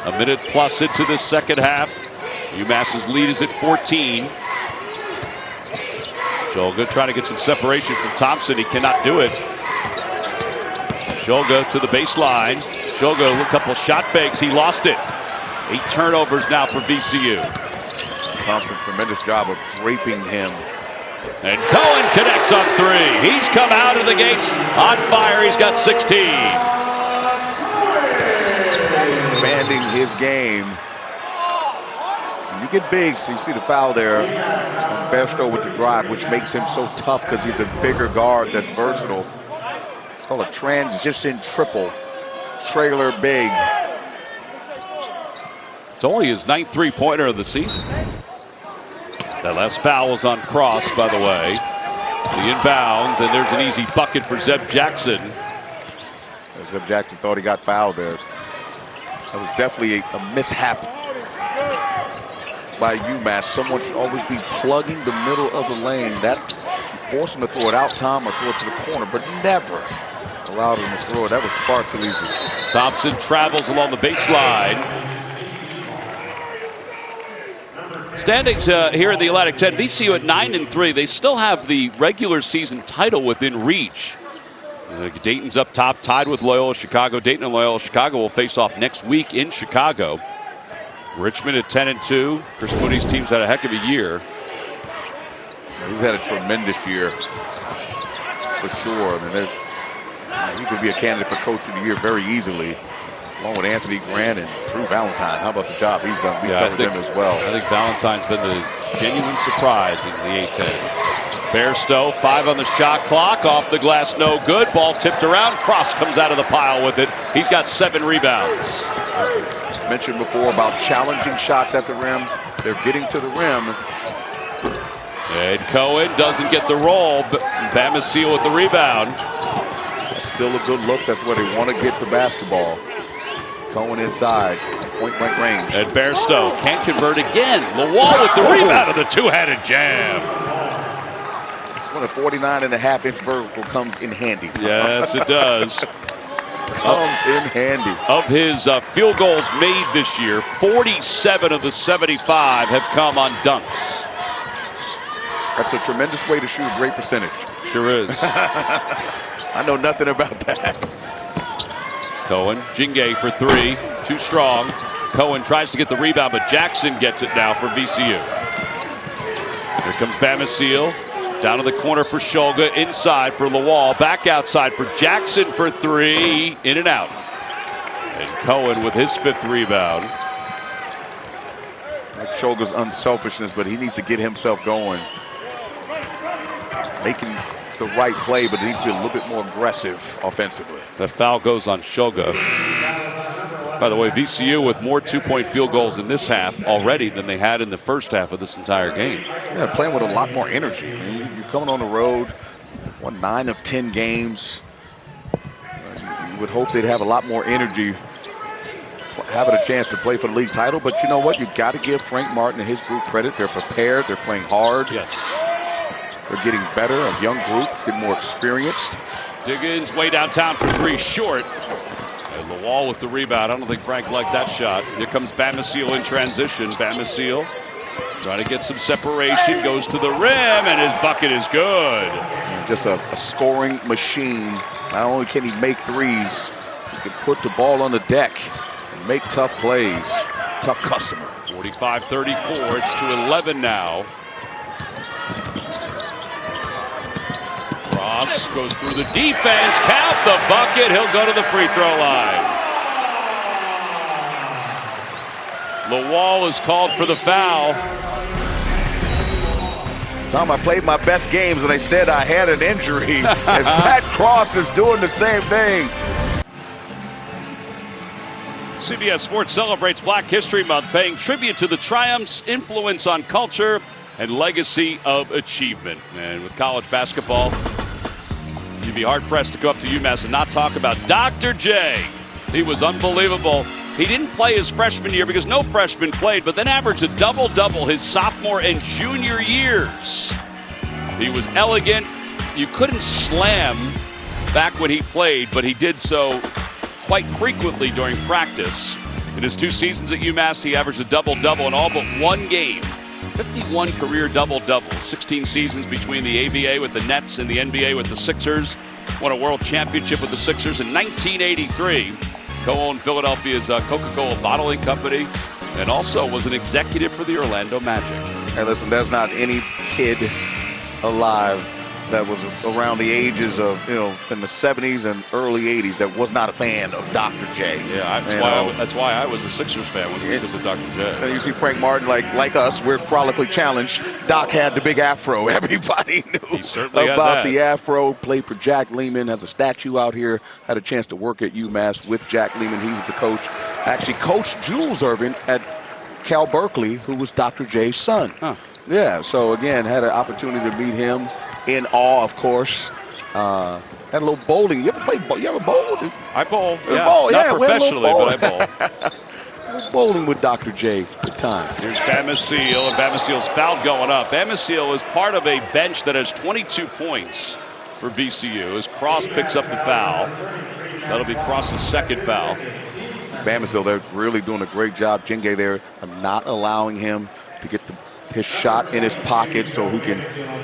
A minute plus into the second half. UMass's lead is at 14. Shulga trying to get some separation from Thompson. He cannot do it. Shulga to the baseline. Shulga, a couple shot fakes. He lost it. 8 turnovers now for VCU. Thompson, tremendous job of draping him. And Cohen connects on 3. He's come out of the gates on fire. He's got 16. Expanding his game. When you get big, so you see the foul there on Bairstow with the drive, which makes him so tough because he's a bigger guard that's versatile. It's called a transition triple. Trailer big. It's only his 9th 3-pointer of the season. That last foul was on Cross, by the way. The inbounds, and there's an easy bucket for Zeb Jackson. Zeb Jackson thought he got fouled there. That was definitely a mishap by UMass. Someone should always be plugging the middle of the lane. That's force him to throw it out, Tom, or throw it to the corner, but never allowed him to throw it. That was far too easy. Thompson travels along the baseline. Standings here in the Atlantic 10. VCU at 9-3. They still have the regular season title within reach. Dayton's up top, tied with Loyola Chicago. Dayton and Loyola Chicago will face off next week in Chicago. Richmond at 10-2. Chris Moody's team's had a heck of a year. He's had a tremendous year, for sure. I mean, he could be a candidate for Coach of the Year very easily, along with Anthony Grant and Drew Valentine. How about the job he's done? We covered him as well. I think Valentine's been the genuine surprise in the A-10. Bairstow, 5 on the shot clock. Off the glass, no good. Ball tipped around. Cross comes out of the pile with it. He's got 7 rebounds. Mentioned before about challenging shots at the rim. They're getting to the rim. And Cohen doesn't get the roll, but Bamisile with the rebound. That's still a good look. That's where they want to get the basketball. Cohen inside, point-blank range. And Bairstow can't convert again. Lawal with the rebound of the two-handed jam. When a 49.5-inch vertical comes in handy. Yes, it does. Comes in handy. Of his field goals made this year, 47 of the 75 have come on dunks. That's a tremendous way to shoot a great percentage. Sure is. I know nothing about that. Cohen, Jinge for 3, too strong. Cohen tries to get the rebound, but Jackson gets it now for VCU. Here comes Bamisile. Down to the corner for Shulga, inside for Lawal, back outside for Jackson for 3, in and out. And Cohen with his 5th rebound. Like Shulga's unselfishness, but he needs to get himself going. Making the right play, but he needs to be a little bit more aggressive offensively. The foul goes on Shulga. By the way, VCU with more two-point field goals in this half already than they had in the first half of this entire game. Yeah, playing with a lot more energy. I mean, you're coming on the road, won 9 of 10 games. You would hope they'd have a lot more energy having a chance to play for the league title. But you know what? You got to give Frank Martin and his group credit. They're prepared. They're playing hard. Yes. They're getting better. A young group, getting more experienced. Diggins way downtown for 3 short. And the wall with the rebound. I don't think Frank liked that shot. Here comes Bamisile in transition. Bamisile trying to get some separation. Goes to the rim, and his bucket is good. And just a scoring machine. Not only can he make threes, he can put the ball on the deck and make tough plays. Tough customer. 45-34. It's to 11 now. Ross goes through the defense. Count the bucket. He'll go to the free throw line. Lawal is called for the foul. Tom, I played my best games and they said I had an injury. And Pat Cross is doing the same thing. CBS Sports celebrates Black History Month, paying tribute to the triumphs, influence on culture, and legacy of achievement. And with college basketball, you'd be hard-pressed to go up to UMass and not talk about Dr. J. He was unbelievable. He didn't play his freshman year because no freshman played, but then averaged a double-double his sophomore and junior years. He was elegant. You couldn't slam back when he played, but he did so quite frequently during practice. In his 2 seasons at UMass, he averaged a double-double in all but 1 game. 51 career double-doubles, 16 seasons between the ABA with the Nets and the NBA with the Sixers. Won a world championship with the Sixers in 1983. Co-owned Philadelphia's Coca-Cola bottling company, and also was an executive for the Orlando Magic. Hey, listen, there's not any kid alive that was around the ages of, in the 70s and early 80s that was not a fan of Dr. J. Yeah, that's why I was a Sixers fan, was because of Dr. J. And you see Frank Martin, like us, we're chronically challenged. Doc had the big afro. Everybody knew about the afro. Played for Jack Lehman, has a statue out here. Had a chance to work at UMass with Jack Lehman. He was the coach. Actually coached Jules Irvin at Cal Berkeley, who was Dr. J's son. Huh. Yeah, so again, had an opportunity to meet him. In awe, of course. Had a little bowling. You ever play? You ever bowled? I bowl. Yeah, bowl. Not professionally, but I bowl. Bowling with Dr. J. Good time. Here's Bamisile, and Bamisile's foul going up. Bamisile is part of a bench that has 22 points for VCU as Cross picks up the foul. That'll be Cross's 2nd foul. Bamisile, they're really doing a great job. Jenge there, I'm not allowing him to get his shot in his pocket so he can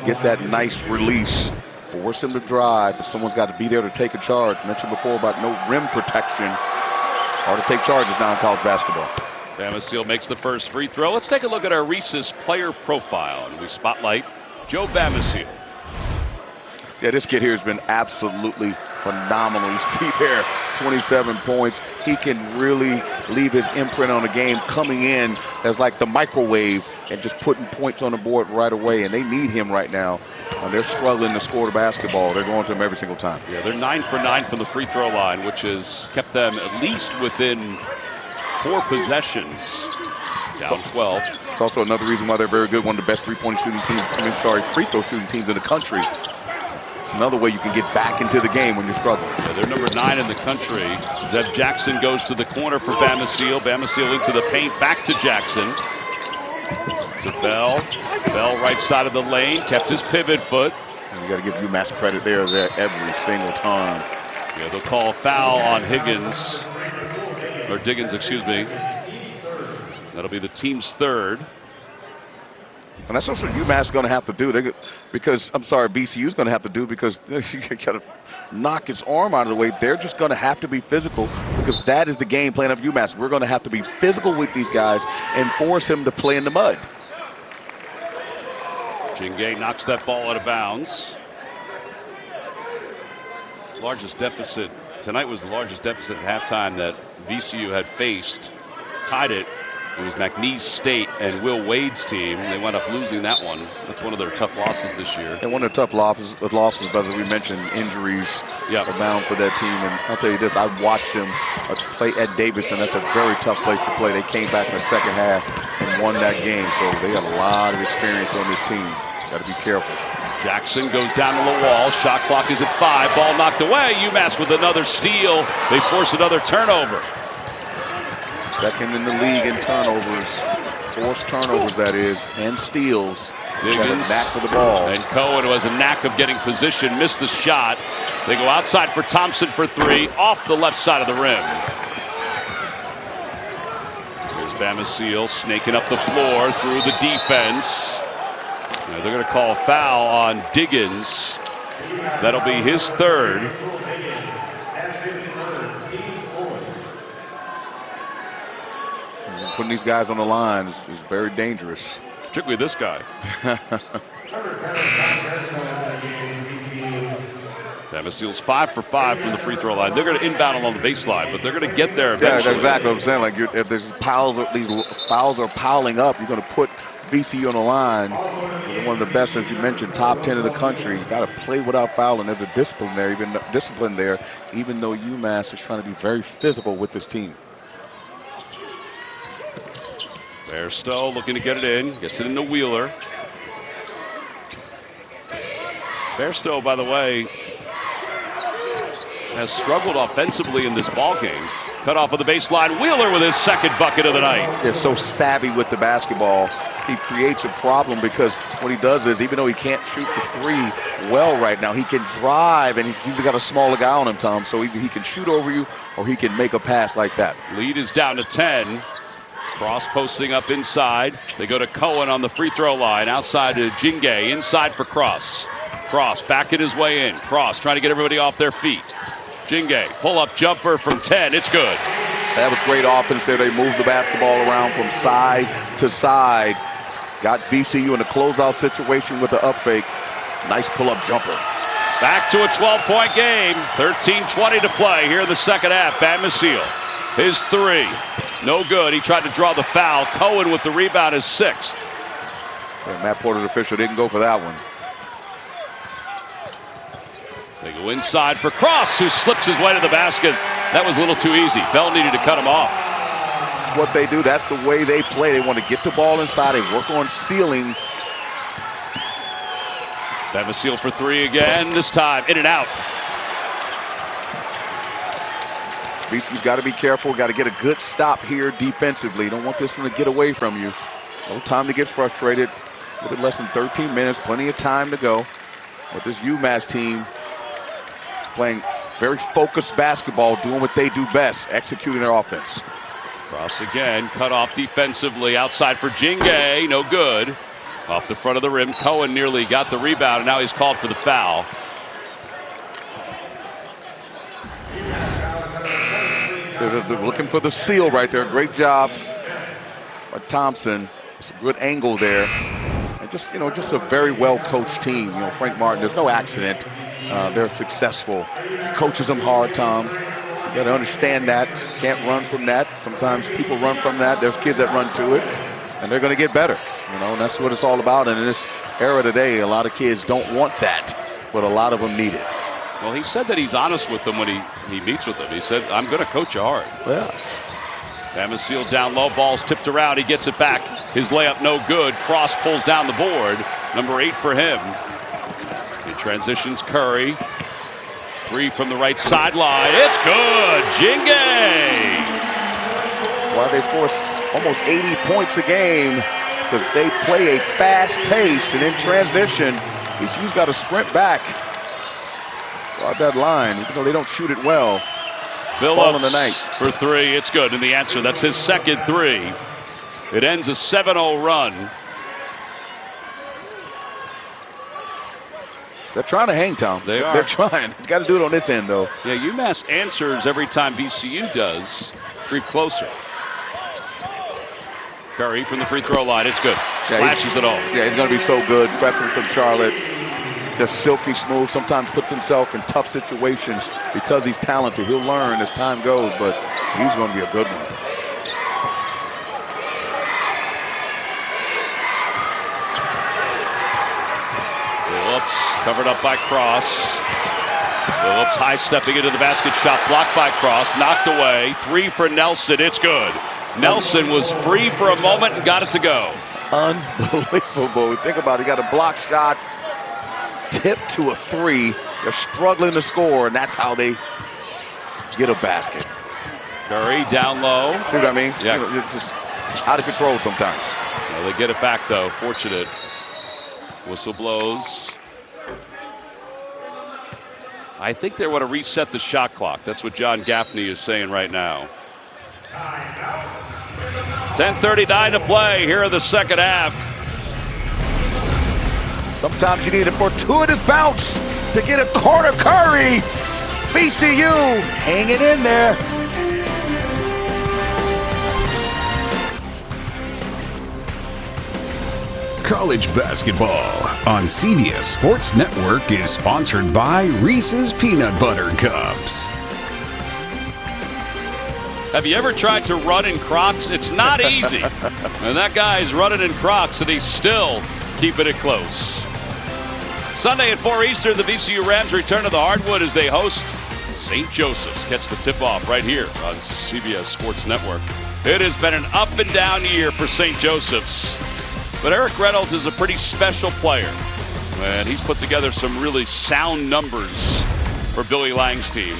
get that nice release, force him to drive, but someone's got to be there to take a charge. Mentioned before about no rim protection. Hard to take charges now in college basketball. Bamisile makes the first free throw. Let's take a look at our Reese's player profile, and we spotlight Joe Bamisile. Yeah, this kid here has been absolutely phenomenal. You see there, 27 points. He can really leave his imprint on the game, coming in as like the microwave and just putting points on the board right away. And they need him right now. They're struggling to score the basketball. They're going to him every single time. Yeah, they're 9 for 9 from the free throw line, which has kept them at least within 4 possessions. Down 12. It's also another reason why they're very good. One of the best free-throw shooting teams in the country. It's another way you can get back into the game when you're struggling. Yeah, they're number 9 in the country. Zeb Jackson goes to the corner for Bamisile. Bamisile into the paint, back to Jackson. To Bell. Bell right side of the lane, kept his pivot foot. And you got to give UMass credit there every single time. Yeah, they'll call a foul on Diggins, excuse me. That'll be the team's 3rd. And that's also UMass going to have to do. VCU's going to have to do because you got to knock his arm out of the way. They're just going to have to be physical because that is the game plan of UMass. We're going to have to be physical with these guys and force him to play in the mud. Jingay knocks that ball out of bounds. Largest deficit tonight was the largest deficit at halftime that VCU had faced. Tied it It was McNeese State and Will Wade's team. They wound up losing that one. That's one of their tough losses this year. And one of the tough losses, but as we mentioned, injuries are bound for that team. And I'll tell you this, I watched them play at Davidson. That's a very tough place to play. They came back in the second half and won that game. So they got a lot of experience on this team. Got to be careful. Jackson goes down to the wall. Shot clock is at 5. Ball knocked away. UMass with another steal. They force another turnover. Second in the league in turnovers. Forced turnovers, that is, and steals. Diggins. Got a knack for the ball. And Cohen, who has a knack of getting position, missed the shot. They go outside for Thompson for 3, off the left side of the rim. Here's Bamisile snaking up the floor through the defense. Now they're going to call a foul on Diggins. That'll be his third. Putting these guys on the line is very dangerous. Particularly this guy. Bamisile's 5 for 5 from the free throw line. They're going to inbound him on the baseline, but they're going to get there eventually. Yeah, that's exactly what I'm saying. Like if there's these fouls are piling up, you're going to put VCU on the line. One of the best, as you mentioned, top 10 in the country. You got to play without fouling. There's a discipline there, even though UMass is trying to be very physical with this team. Bairstow looking to get it in. Gets it into Wheeler. Bairstow, by the way, has struggled offensively in this ball game. Cut off of the baseline. Wheeler with his second bucket of the night. He's so savvy with the basketball. He creates a problem because what he does is, even though he can't shoot the 3 well right now, he can drive, and he's usually got a smaller guy on him, Tom, so he can shoot over you or he can make a pass like that. Lead is down to 10. Cross posting up inside. They go to Cohen on the free throw line. Outside to Jingay. Inside for Cross. Cross backing his way in. Cross trying to get everybody off their feet. Jingay, pull-up jumper from 10. It's good. That was great offense there. They moved the basketball around from side to side. Got VCU in a closeout situation with the up fake. Nice pull-up jumper. Back to a 12-point game. 13:20 to play here in the second half. Bamisile, his 3. No good. He tried to draw the foul. Cohen with the rebound, his 6th. Yeah, Matt Porter, the official, didn't go for that one. They go inside for Cross, who slips his way to the basket. That was a little too easy. Bell needed to cut him off. That's what they do. That's the way they play. They want to get the ball inside. They work on sealing. Bamisile for 3 again. This time in and out. VCU's got to be careful. Got to get a good stop here defensively. Don't want this one to get away from you. No time to get frustrated. A little bit less than 13 minutes. Plenty of time to go. But this UMass team is playing very focused basketball, doing what they do best, executing their offense. Cross again, cut off defensively, outside for Jingay, no good. Off the front of the rim, Cohen nearly got the rebound, and now he's called for the foul. So they're looking for the seal right there. Great job by Thompson. It's a good angle there. And just a very well-coached team. Frank Martin, there's no accident. They're successful. Coaches them hard, Tom. You got to understand that. Can't run from that. Sometimes people run from that. There's kids that run to it, and they're going to get better. And that's what it's all about. And in this era today, a lot of kids don't want that, but a lot of them need it. Well, he said that he's honest with them when he meets with them. He said, I'm going to coach you hard. Yeah. Bamisile down low, ball's tipped around. He gets it back. His layup no good. Cross pulls down the board. Number 8 for him. It transitions Curry. 3 from the right sideline. It's good. Jingay. Well, they score almost 80 points a game because they play a fast pace, and in transition, VCU's got to sprint back. Guard that line, even though they don't shoot it well. Phillips on the night for 3. It's good. And the answer, that's his second 3. It ends a 7-0 run. They're trying to hang, Tom. They're trying. Got to do it on this end, though. Yeah, UMass answers every time VCU does. Creep closer. Curry from the free throw line. It's good. Splashes it all. Yeah, he's going to be so good. Freshman from Charlotte. Just silky smooth. Sometimes puts himself in tough situations because he's talented. He'll learn as time goes, but he's going to be a good one. Phillips covered up by Cross. Phillips high stepping into the basket, shot blocked by Cross, knocked away. 3 for Nelson. It's good. Nelson was free for a moment and got it to go. Unbelievable. Think about it. You got a block shot, tip to a 3. They're struggling to score, and that's how they get a basket. Curry down low. See what I mean? Yeah. It's just out of control sometimes. Well, they get it back, though. Fortunate. Whistle blows. I think they want to reset the shot clock. That's what John Gaffney is saying right now. 10:39 to play here in the second half. Sometimes you need a fortuitous bounce to get a corner. Curry. VCU hanging in there. College basketball on CBS Sports Network is sponsored by Reese's Peanut Butter Cups. Have you ever tried to run in Crocs? It's not easy. And that guy's running in Crocs, and he's still keeping it close. Sunday at 4 Eastern, the VCU Rams return to the hardwood as they host St. Joseph's. Catch the tip-off right here on CBS Sports Network. It has been an up-and-down year for St. Joseph's. But Eric Reynolds is a pretty special player. And he's put together some really sound numbers for Billy Lang's team.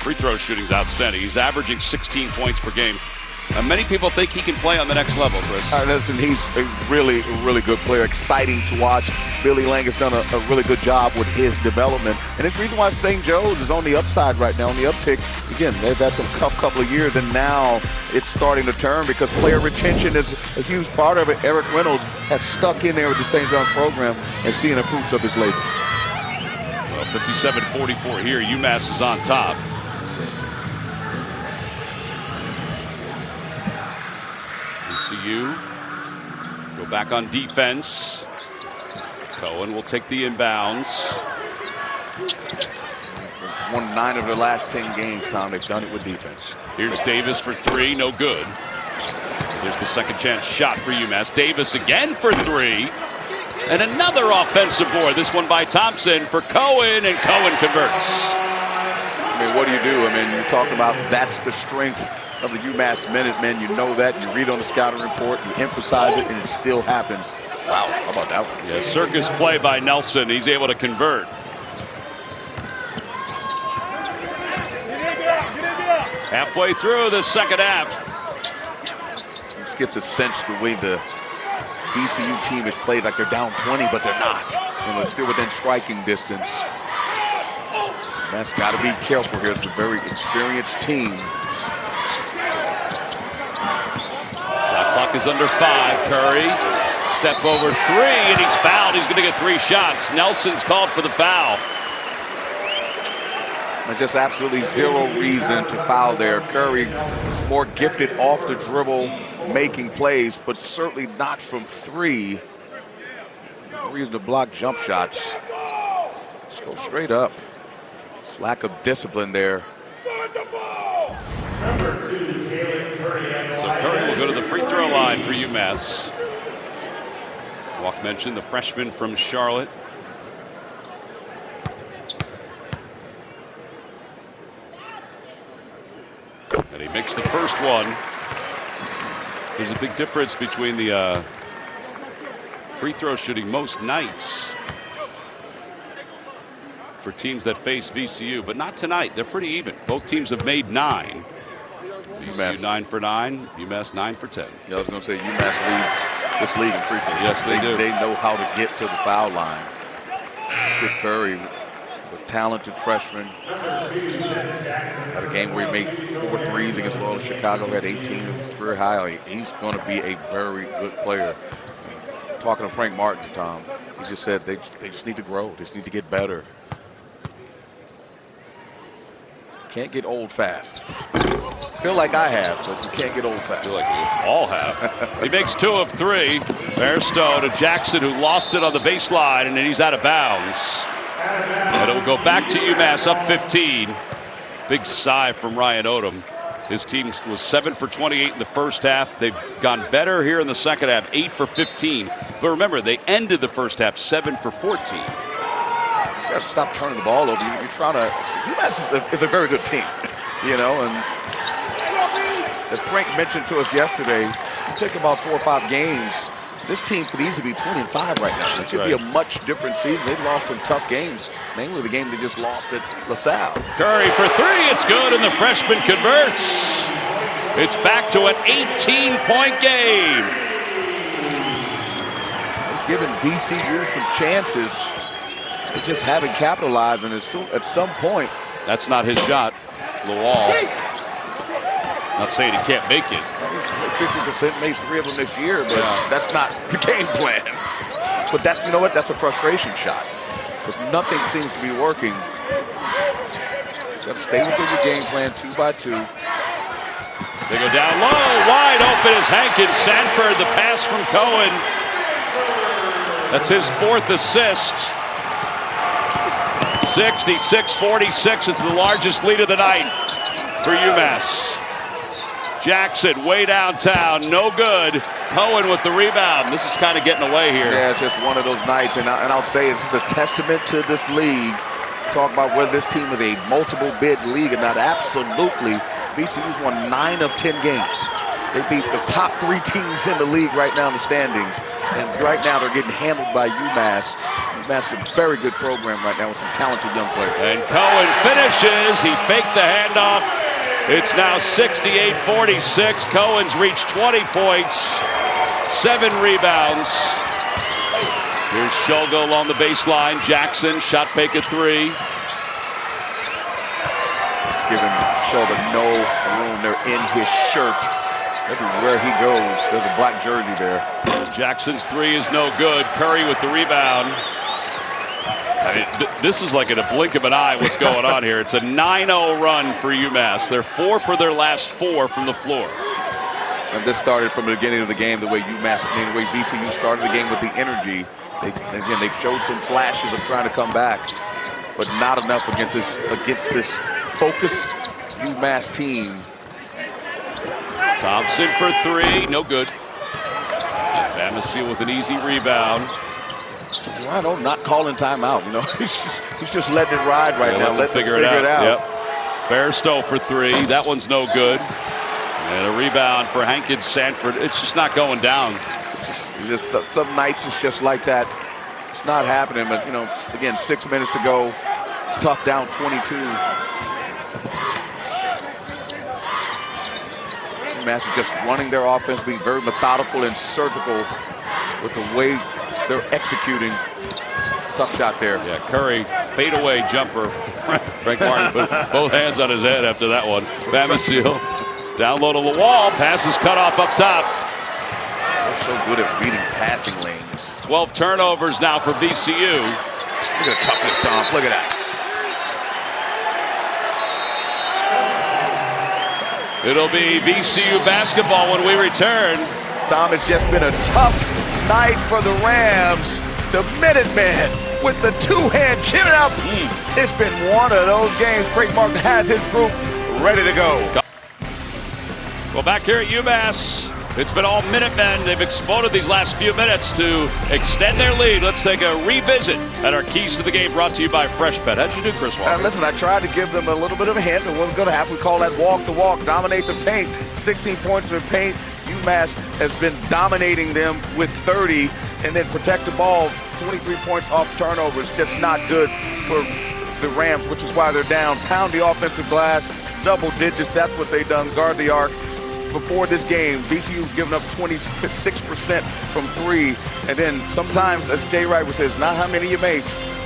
Free throw shooting's outstanding. He's averaging 16 points per game. Many people think he can play on the next level, Chris. Listen, he's a really good player. Exciting to watch. Billy Lang has done a really good job with his development. And it's the reason why St. Joe's is on the upside right now, on the uptick. Again, they've had some tough couple of years, and now it's starting to turn because player retention is a huge part of it. Eric Reynolds has stuck in there with the St. John's program and seeing the fruits of his labor. Well, 57-44 here. UMass is on top. VCU go back on defense. Cohen will take the inbounds. Won 9 of their last 10 games, Tom. They've done it with defense. Here's Davis for 3, no good. Here's the second chance shot for UMass. Davis again for 3. And another offensive board. This one by Thompson for Cohen, and Cohen converts. I mean, what do you do? I mean, you're talking about that's the strength of the UMass Minutemen. You know that. You read on the scouting report. You emphasize it, and it still happens. Wow, how about that one? Yeah, circus play by Nelson. He's able to convert. Halfway through the second half. Let's get the sense the way the VCU team has played, like they're down 20, but they're not. You know, still within striking distance. That's got to be careful here. It's a very experienced team. Shot clock is under 5. Curry, step over 3, and he's fouled. He's going to get 3 shots. Nelson's called for the foul. And just absolutely zero reason to foul there. Curry is more gifted off the dribble, making plays, but certainly not from 3. No reason to block jump shots. Just go straight up. Just lack of discipline there. So Curry will go to the free throw line for UMass. Walk mentioned the freshman from Charlotte. And he makes the first one. There's a big difference between the free throw shooting most nights for teams that face VCU, but not tonight. They're pretty even. Both teams have made 9. VCU 9 for 9, UMass 9 for 10. Yeah, I was going to say UMass leads this league in free throws. Yes, they do. They know how to get to the foul line. Good Curry, a talented freshman. Had a game where he made 4 threes against Loyola Chicago. Had 18 of his career high. He's going to be a very good player. Talking to Frank Martin, Tom, he just said they just need to grow. They just need to get better. Can't get old fast. Feel like I have, but you can't get old fast. Feel like we all have. He makes 2 of 3. Bairstow to Jackson, who lost it on the baseline, and then he's out of bounds. And it will go back to UMass up 15. Big sigh from Ryan Odom. His team was 7 for 28 in the first half. They've gone better here in the second half, 8 for 15. But remember, they ended the first half 7 for 14. You just got to stop turning the ball over. You're trying to. UMass is a very good team, you know. And as Frank mentioned to us yesterday, you take about 4 or 5 games. This team could easily be 20-5 right now. It should be a much different season. They've lost some tough games, namely the game they just lost at LaSalle. Curry for 3. It's good, and the freshman converts. It's back to an 18-point game. They've given VCU some chances. They just haven't capitalized, and at some point. That's not his shot. Lawal. Not saying he can't make it. He's 50%, made 3 of them this year, but that's not the game plan. But that's, you know what, that's a frustration shot. Because nothing seems to be working. You got to stay within your game plan 2 by 2. They go down low, wide open is Hankins Sanford, the pass from Cohen. That's his 4th assist. 66-46, it's the largest lead of the night for UMass. Jackson way downtown, no good. Cohen with the rebound. This is kind of getting away here. Yeah, it's just one of those nights, and I'll say it's just a testament to this league. Talk about whether this team is a multiple bid league or not. Absolutely. VCU's won 9 of 10 games. They beat the top 3 teams in the league right now in the standings, and right now they're getting handled by UMass. UMass is a very good program right now with some talented young players. And Cohen finishes. He faked the handoff. It's now 68-46. Cohen's reached 20 points, 7 rebounds. Here's Shogo along the baseline. Jackson, shot fake at 3. It's giving Shogo no room. They're in his shirt. Everywhere he goes, there's a black jersey there. Jackson's 3 is no good. Curry with the rebound. I mean, this is like in a blink of an eye what's going on here. It's a 9-0 run for UMass. They're 4 for their last 4 from the floor. And this started from the beginning of the game, the way the way VCU started the game with the energy. They've showed some flashes of trying to come back, but not enough against this focused UMass team. Thompson for 3, no good. Bamisile with an easy rebound. Toronto not calling timeout. You know, he's just letting it ride right now. Let's figure it out. Yep. Bairstow for 3. That one's no good. And a rebound for Hankins Sanford. It's just not going down. Just some nights it's just like that. It's not happening. But you know, again, 6 minutes to go. It's tough, down 22. UMass is just running their offense, being very methodical and surgical with the way they're executing. Tough shot there. Yeah, Curry, fadeaway jumper. Frank Martin put both hands on his head after that one. Bamisile down low to the wall. Pass is cut off up top. They're so good at reading passing lanes. 12 turnovers now for VCU. Look at the toughness, Tom. Look at that. It'll be VCU basketball when we return. Tom, it's just been a tough night for the Rams. The Minutemen with the 2-hand chin up. It's been one of those games. Frank Martin has his group ready to go. Well, back here at UMass, it's been all Minutemen. They've exploded these last few minutes to extend their lead. Let's take a revisit at our Keys to the Game, brought to you by Freshpet. How'd you do, Chris Walker? Listen, I tried to give them a little bit of a hint of what was going to happen. We call that walk the walk, dominate the paint. 16 points in the paint. UMass has been dominating them with 30, and then protect the ball. 23 points off turnovers, just not good for the Rams, which is why they're down. Pound the offensive glass, double digits. That's what they've done. Guard the arc. Before this game, VCU's given up 26% from 3, and then sometimes, as Jay Wright would say, it's not how many you make.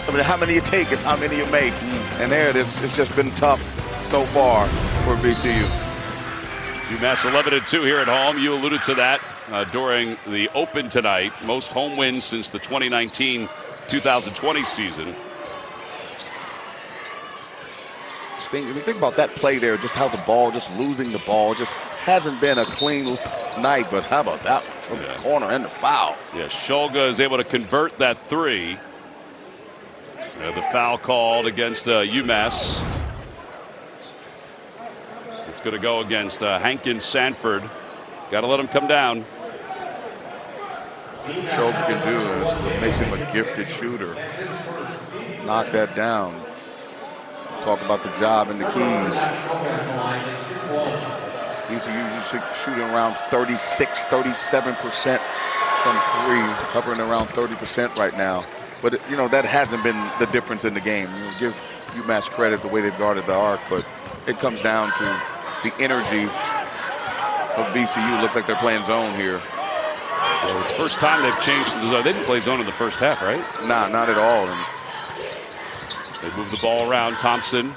I mean, how many you take is how many you make. And there it is. It's just been tough so far for VCU. UMass 11-2 here at home. You alluded to that during the Open tonight. Most home wins since the 2019-2020 season. Think about that play there, just how the ball, just losing the ball, just hasn't been a clean night. But how about that from the corner and the foul? Yeah, Shulga is able to convert that 3. The foul called against UMass. It's going to go against Hankins Sanford. Got to let him come down. Show what he can do is what makes him a gifted shooter. Knock that down. Talk about the job and the keys. He's usually shooting around 36, 37% from three, hovering around 30% right now. But, you know, that hasn't been the difference in the game. You know, give UMass credit the way they've guarded the arc, but it comes down to the energy of VCU. Looks like they're playing zone here. Well, it's the first time they've changed to the zone. They didn't play zone in the first half, right? Nah, not at all. And they move the ball around. Thompson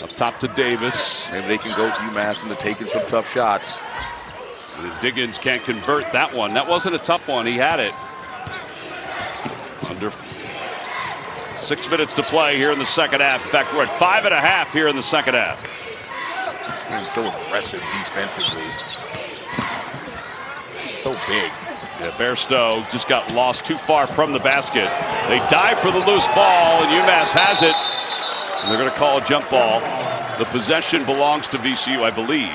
up top to Davis. maybe they can go UMass into taking some tough shots. And Diggins can't convert that one. That wasn't a tough one. He had it. Under 6 minutes to play here in the second half. In fact, we're at 5.5 here in the second half. And so aggressive defensively. So big. Yeah, Bairstow just got lost too far from the basket. They dive for the loose ball, and UMass has it. And they're going to call a jump ball. The possession belongs to VCU, I believe.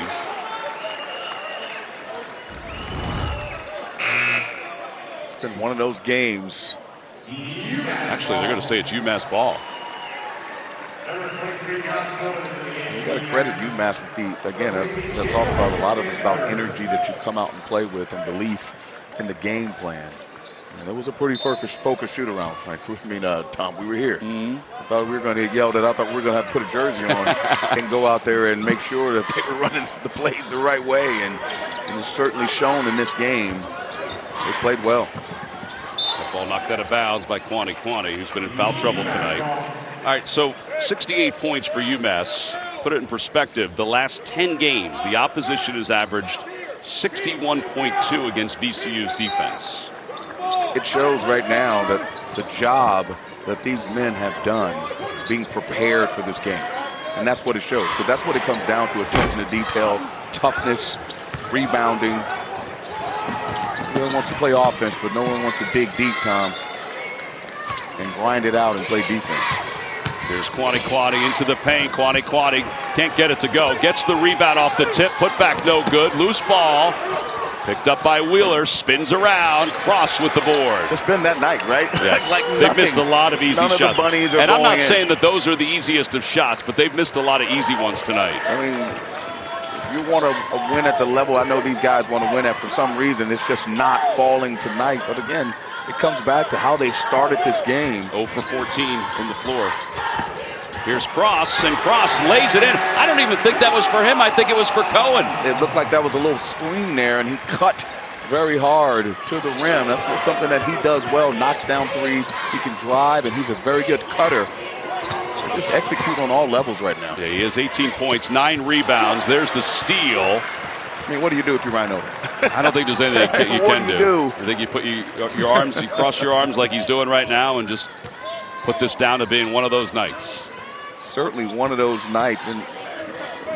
It's been one of those games. Actually, they're going to say it's UMass ball. You got to credit UMass with the, again, as I talk about, a lot of it's about energy that you come out and play with and belief in the game plan. And it was a pretty focused shoot around, Frank. I mean, Tom, we were here. I thought we were going to get yelled at. I thought we were going to have to put a jersey on and go out there and make sure that they were running the plays the right way. And it was certainly shown in this game. They played well. That ball knocked out of bounds by Kwani, who's been in foul trouble tonight. All right, so 68 points for UMass. Put it in perspective, the last 10 games, the opposition has averaged 61.2 against VCU's defense. It shows right now that the job that these men have done being prepared for this game. And that's what it shows, because that's what it comes down to: attention to detail, toughness, rebounding. Everyone wants to play offense, but no one wants to dig deep, Tom, and grind it out and play defense. Here's Kwani into the paint. Kwani can't get it to go. Gets the rebound off the tip. Put back no good. Loose ball. Picked up by Wheeler. Spins around. Cross with the board. It's been that night, right? Yes. Like they've missed a lot of easy shots. None of the bunnies are and I'm not going saying that those are the easiest of shots, but they've missed a lot of easy ones tonight. I mean, if you want to win at the level I know these guys want to win at, for some reason, it's just not falling tonight. But again, it comes back to how they started this game. 0 for 14 from the floor. Here's Cross, and Cross lays it in. I don't even think that was for him. I think it was for Cohen. It looked like that was a little screen there, and he cut very hard to the rim. That's something that he does well, knocks down threes. He can drive, and he's a very good cutter. So just execute on all levels right now. Yeah, he has 18 points, 9 rebounds. There's the steal. I mean, what do you do if you run over? I don't think there's anything you can do. I think you put your arms, you cross your arms like he's doing right now, and just put this down to being one of those nights. Certainly one of those nights, and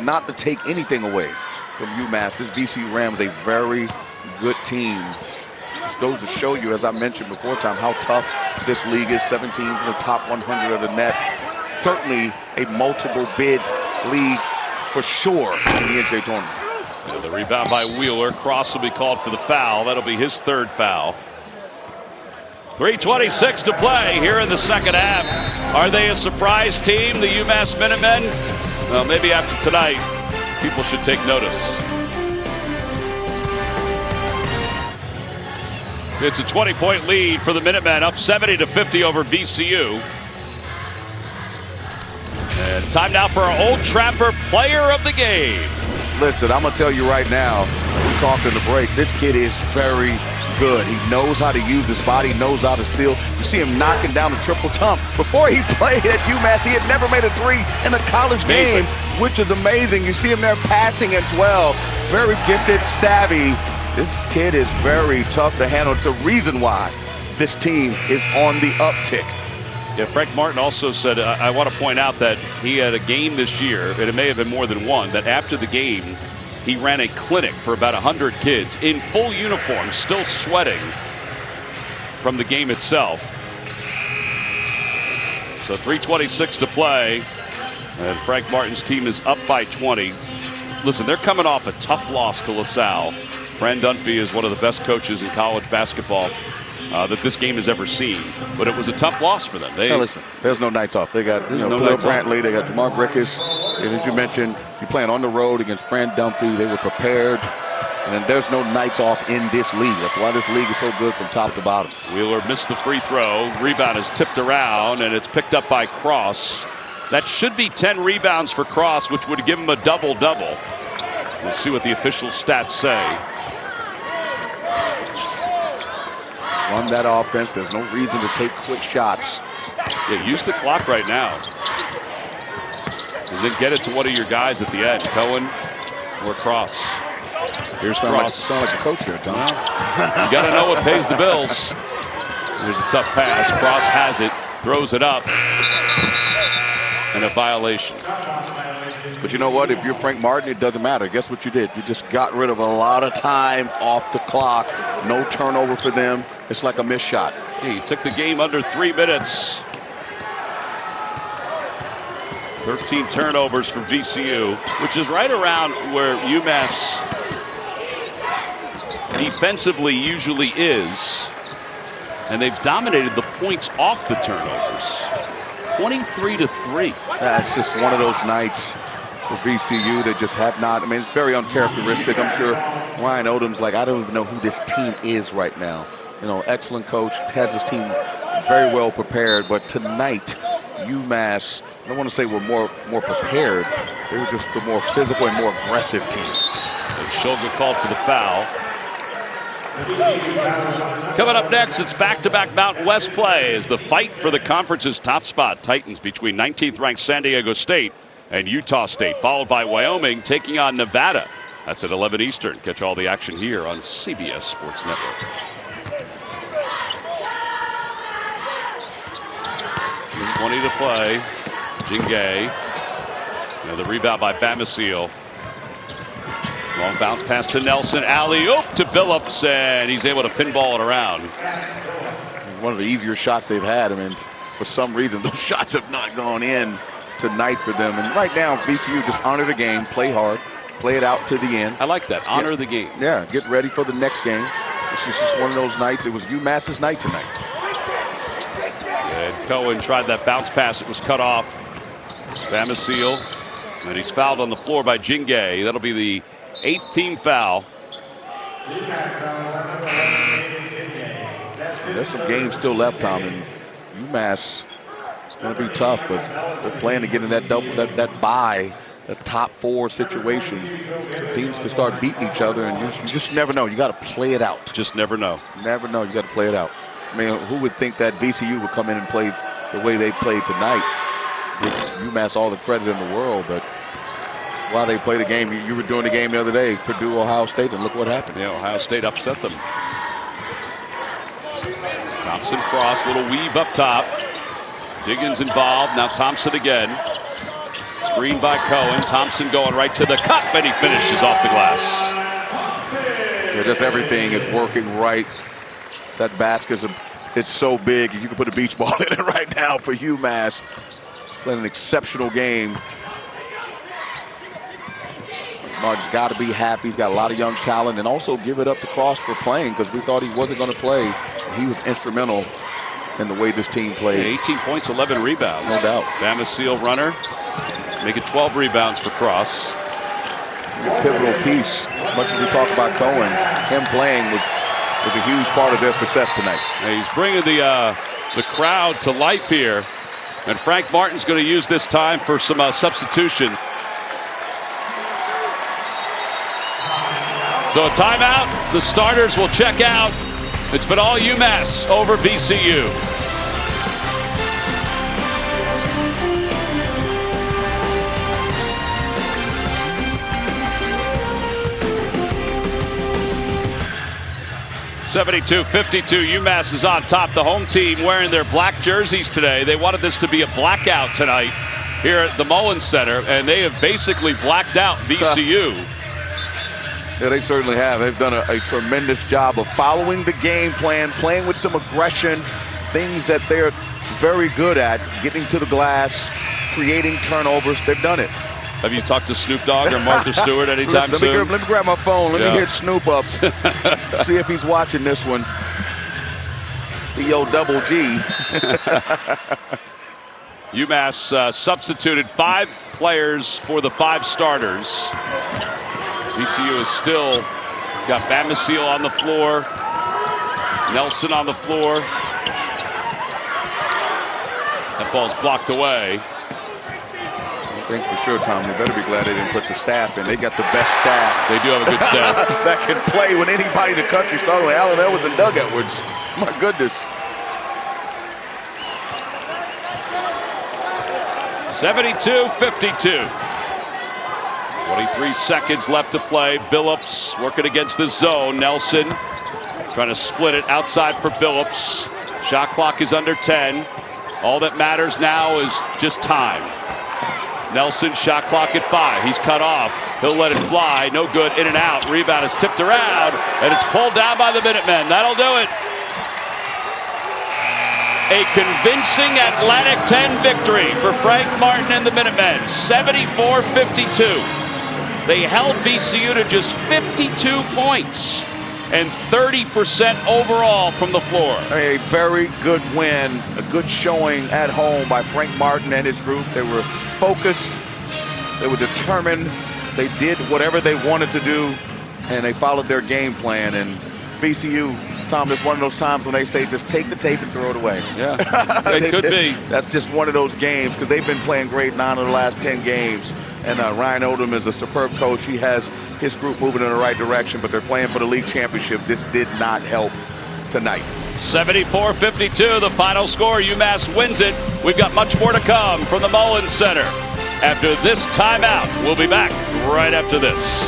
not to take anything away from UMass. This VCU Rams a very good team. This goes to show you, as I mentioned before, Tom, how tough this league is. 17 in the top 100 of the net. Certainly a multiple bid league for sure in the NCAA tournament. Yeah, the rebound by Wheeler. Cross will be called for the foul. That'll be his third foul. 3:26 to play here in the second half. Are they a surprise team, the UMass Minutemen? Well, maybe after tonight, people should take notice. It's a 20-point lead for the Minutemen, up 70-50 over VCU. And time now for our Old Trapper Player of the Game. Listen, I'm going to tell you right now, we talked in the break, this kid is very good. He knows how to use his body, knows how to seal. You see him knocking down a triple Tom. Before he played at UMass, he had never made a three in a college game, which is amazing. You see him there passing as well. Very gifted, savvy. This kid is very tough to handle. It's a reason why this team is on the uptick. Yeah, Frank Martin also said, I want to point out that he had a game this year, and it may have been more than one, that after the game, he ran a clinic for about 100 kids in full uniform, still sweating from the game itself. So 3:26 to play, and Frank Martin's team is up by 20. listen, they're coming off a tough loss to LaSalle. Fran Dunphy is one of the best coaches in college basketball that this game has ever seen. But it was a tough loss for them. Listen, there's no nights off. They got Bill Brantley, they got Jamar Brickus, and as you mentioned, you're playing on the road against Fran Dunphy. They were prepared. And then there's no nights off in this league. That's why this league is so good from top to bottom. Wheeler missed the free throw. Rebound is tipped around, and it's picked up by Cross. That should be 10 rebounds for Cross, which would give him a double-double. We'll see what the official stats say. Run that offense. There's no reason to take quick shots. Yeah, use the clock right now. And then get it to one of your guys at the end, Cohen or Cross. Here's Cross. Sound like a coach here, Tom. You got to know what pays the bills. Here's a tough pass. Cross has it, throws it up, and a violation. But you know what? If you're Frank Martin, it doesn't matter. Guess what you did? You just got rid of a lot of time off the clock. No turnover for them. It's like a missed shot. He took the game under 3 minutes. 13 turnovers for VCU, which is right around where UMass defensively usually is. And they've dominated the points off the turnovers. 23-3. That's just one of those nights for VCU that just have not. I mean, it's very uncharacteristic. I'm sure Ryan Odom's like, I don't even know who this team is right now. You know, excellent coach, has his team very well prepared. But tonight, UMass, I don't want to say we're more prepared. They were just the more physical and more aggressive team. And Shulga called for the foul. Coming up next, it's back-to-back Mountain West play as the fight for the conference's top spot tightens between 19th-ranked San Diego State and Utah State, followed by Wyoming taking on Nevada. That's at 11 Eastern. Catch all the action here on CBS Sports Network. 2:20 to play. Jingay. And the rebound by Bamisile. Long bounce pass to Nelson. Alley-oop to Billups, and he's able to pinball it around. One of the easier shots they've had. I mean, for some reason, those shots have not gone in tonight for them. And right now, VCU just honor the game, play hard, play it out to the end. I like that. Honor the game. Yeah, get ready for the next game. It's just one of those nights. It was UMass's night tonight. And Cohen tried that bounce pass. It was cut off. Bamisile. And he's fouled on the floor by Jingay. That'll be the 8th team foul. There's some games still left, Tom, and UMass, it's going to be tough, but they're playing to get in that bye, that top 4 situation. So teams can start beating each other, and you just never know. You got to play it out. Just never know. Never know. You got to play it out. I mean, who would think that VCU would come in and play the way they played tonight? Give UMass all the credit in the world, but that's why they play the game. You were doing the game the other day, Purdue, Ohio State, and look what happened. Yeah, Ohio State upset them. Thompson cross, little weave up top. Diggins involved. Now Thompson again. Screen by Cohen. Thompson going right to the cup, and he finishes off the glass. Yeah, just everything is working right. That basket, it's so big. You can put a beach ball in it right now for UMass. Playing an exceptional game. Martin's got to be happy. He's got a lot of young talent, and also give it up to Cross for playing, because we thought he wasn't going to play. He was instrumental in the way this team played. 18 points, 11 rebounds. No doubt. Bamisile runner. Make it 12 rebounds for Cross. A pivotal piece. As much as we talk about Cohen, him playing was a huge part of their success tonight. Yeah, he's bringing the crowd to life here. And Frank Martin's going to use this time for some substitution. So a timeout. The starters will check out. It's been all UMass over VCU. (72-52). UMass is on top. The home team wearing their black jerseys today. They wanted this to be a blackout tonight here at the Mullins Center, and they have basically blacked out VCU. Yeah, they certainly have. They've done a tremendous job of following the game plan, playing with some aggression, things that they're very good at, getting to the glass, creating turnovers. They've done it. Have you talked to Snoop Dogg or Martha Stewart anytime soon? Let me grab my phone. Let me hit Snoop up. See if he's watching this one. Double G. UMass substituted 5 players for the 5 starters. VCU is still got Bamisile on the floor, Nelson on the floor. That ball's blocked away. Thanks for sure, Tom. They better be glad they didn't put the staff in. They got the best staff. They do have a good staff. That can play with anybody in the country, starting with Allen Edwards and Doug Edwards. My goodness. 72-52. 23 seconds left to play. Billups working against the zone. Nelson trying to split it outside for Billups. Shot clock is under 10. All that matters now is just time. Nelson, shot clock at 5. He's cut off. He'll let it fly. No good. In and out. Rebound is tipped around, and it's pulled down by the Minutemen. That'll do it. A convincing Atlantic 10 victory for Frank Martin and the Minutemen. 74-52. They held VCU to just 52 points and 30% overall from the floor. A very good win, a good showing at home by Frank Martin and his group. They were focused, they were determined, they did whatever they wanted to do, and they followed their game plan. And VCU, Tom, it's one of those times when they say just take the tape and throw it away. Yeah, it could be. That's just one of those games because they've been playing great 9 of the last 10 games. And Ryan Odom is a superb coach. He has his group moving in the right direction, but they're playing for the league championship. This did not help tonight. 74-52, the final score. UMass wins it. We've got much more to come from the Mullins Center. After this timeout, we'll be back right after this.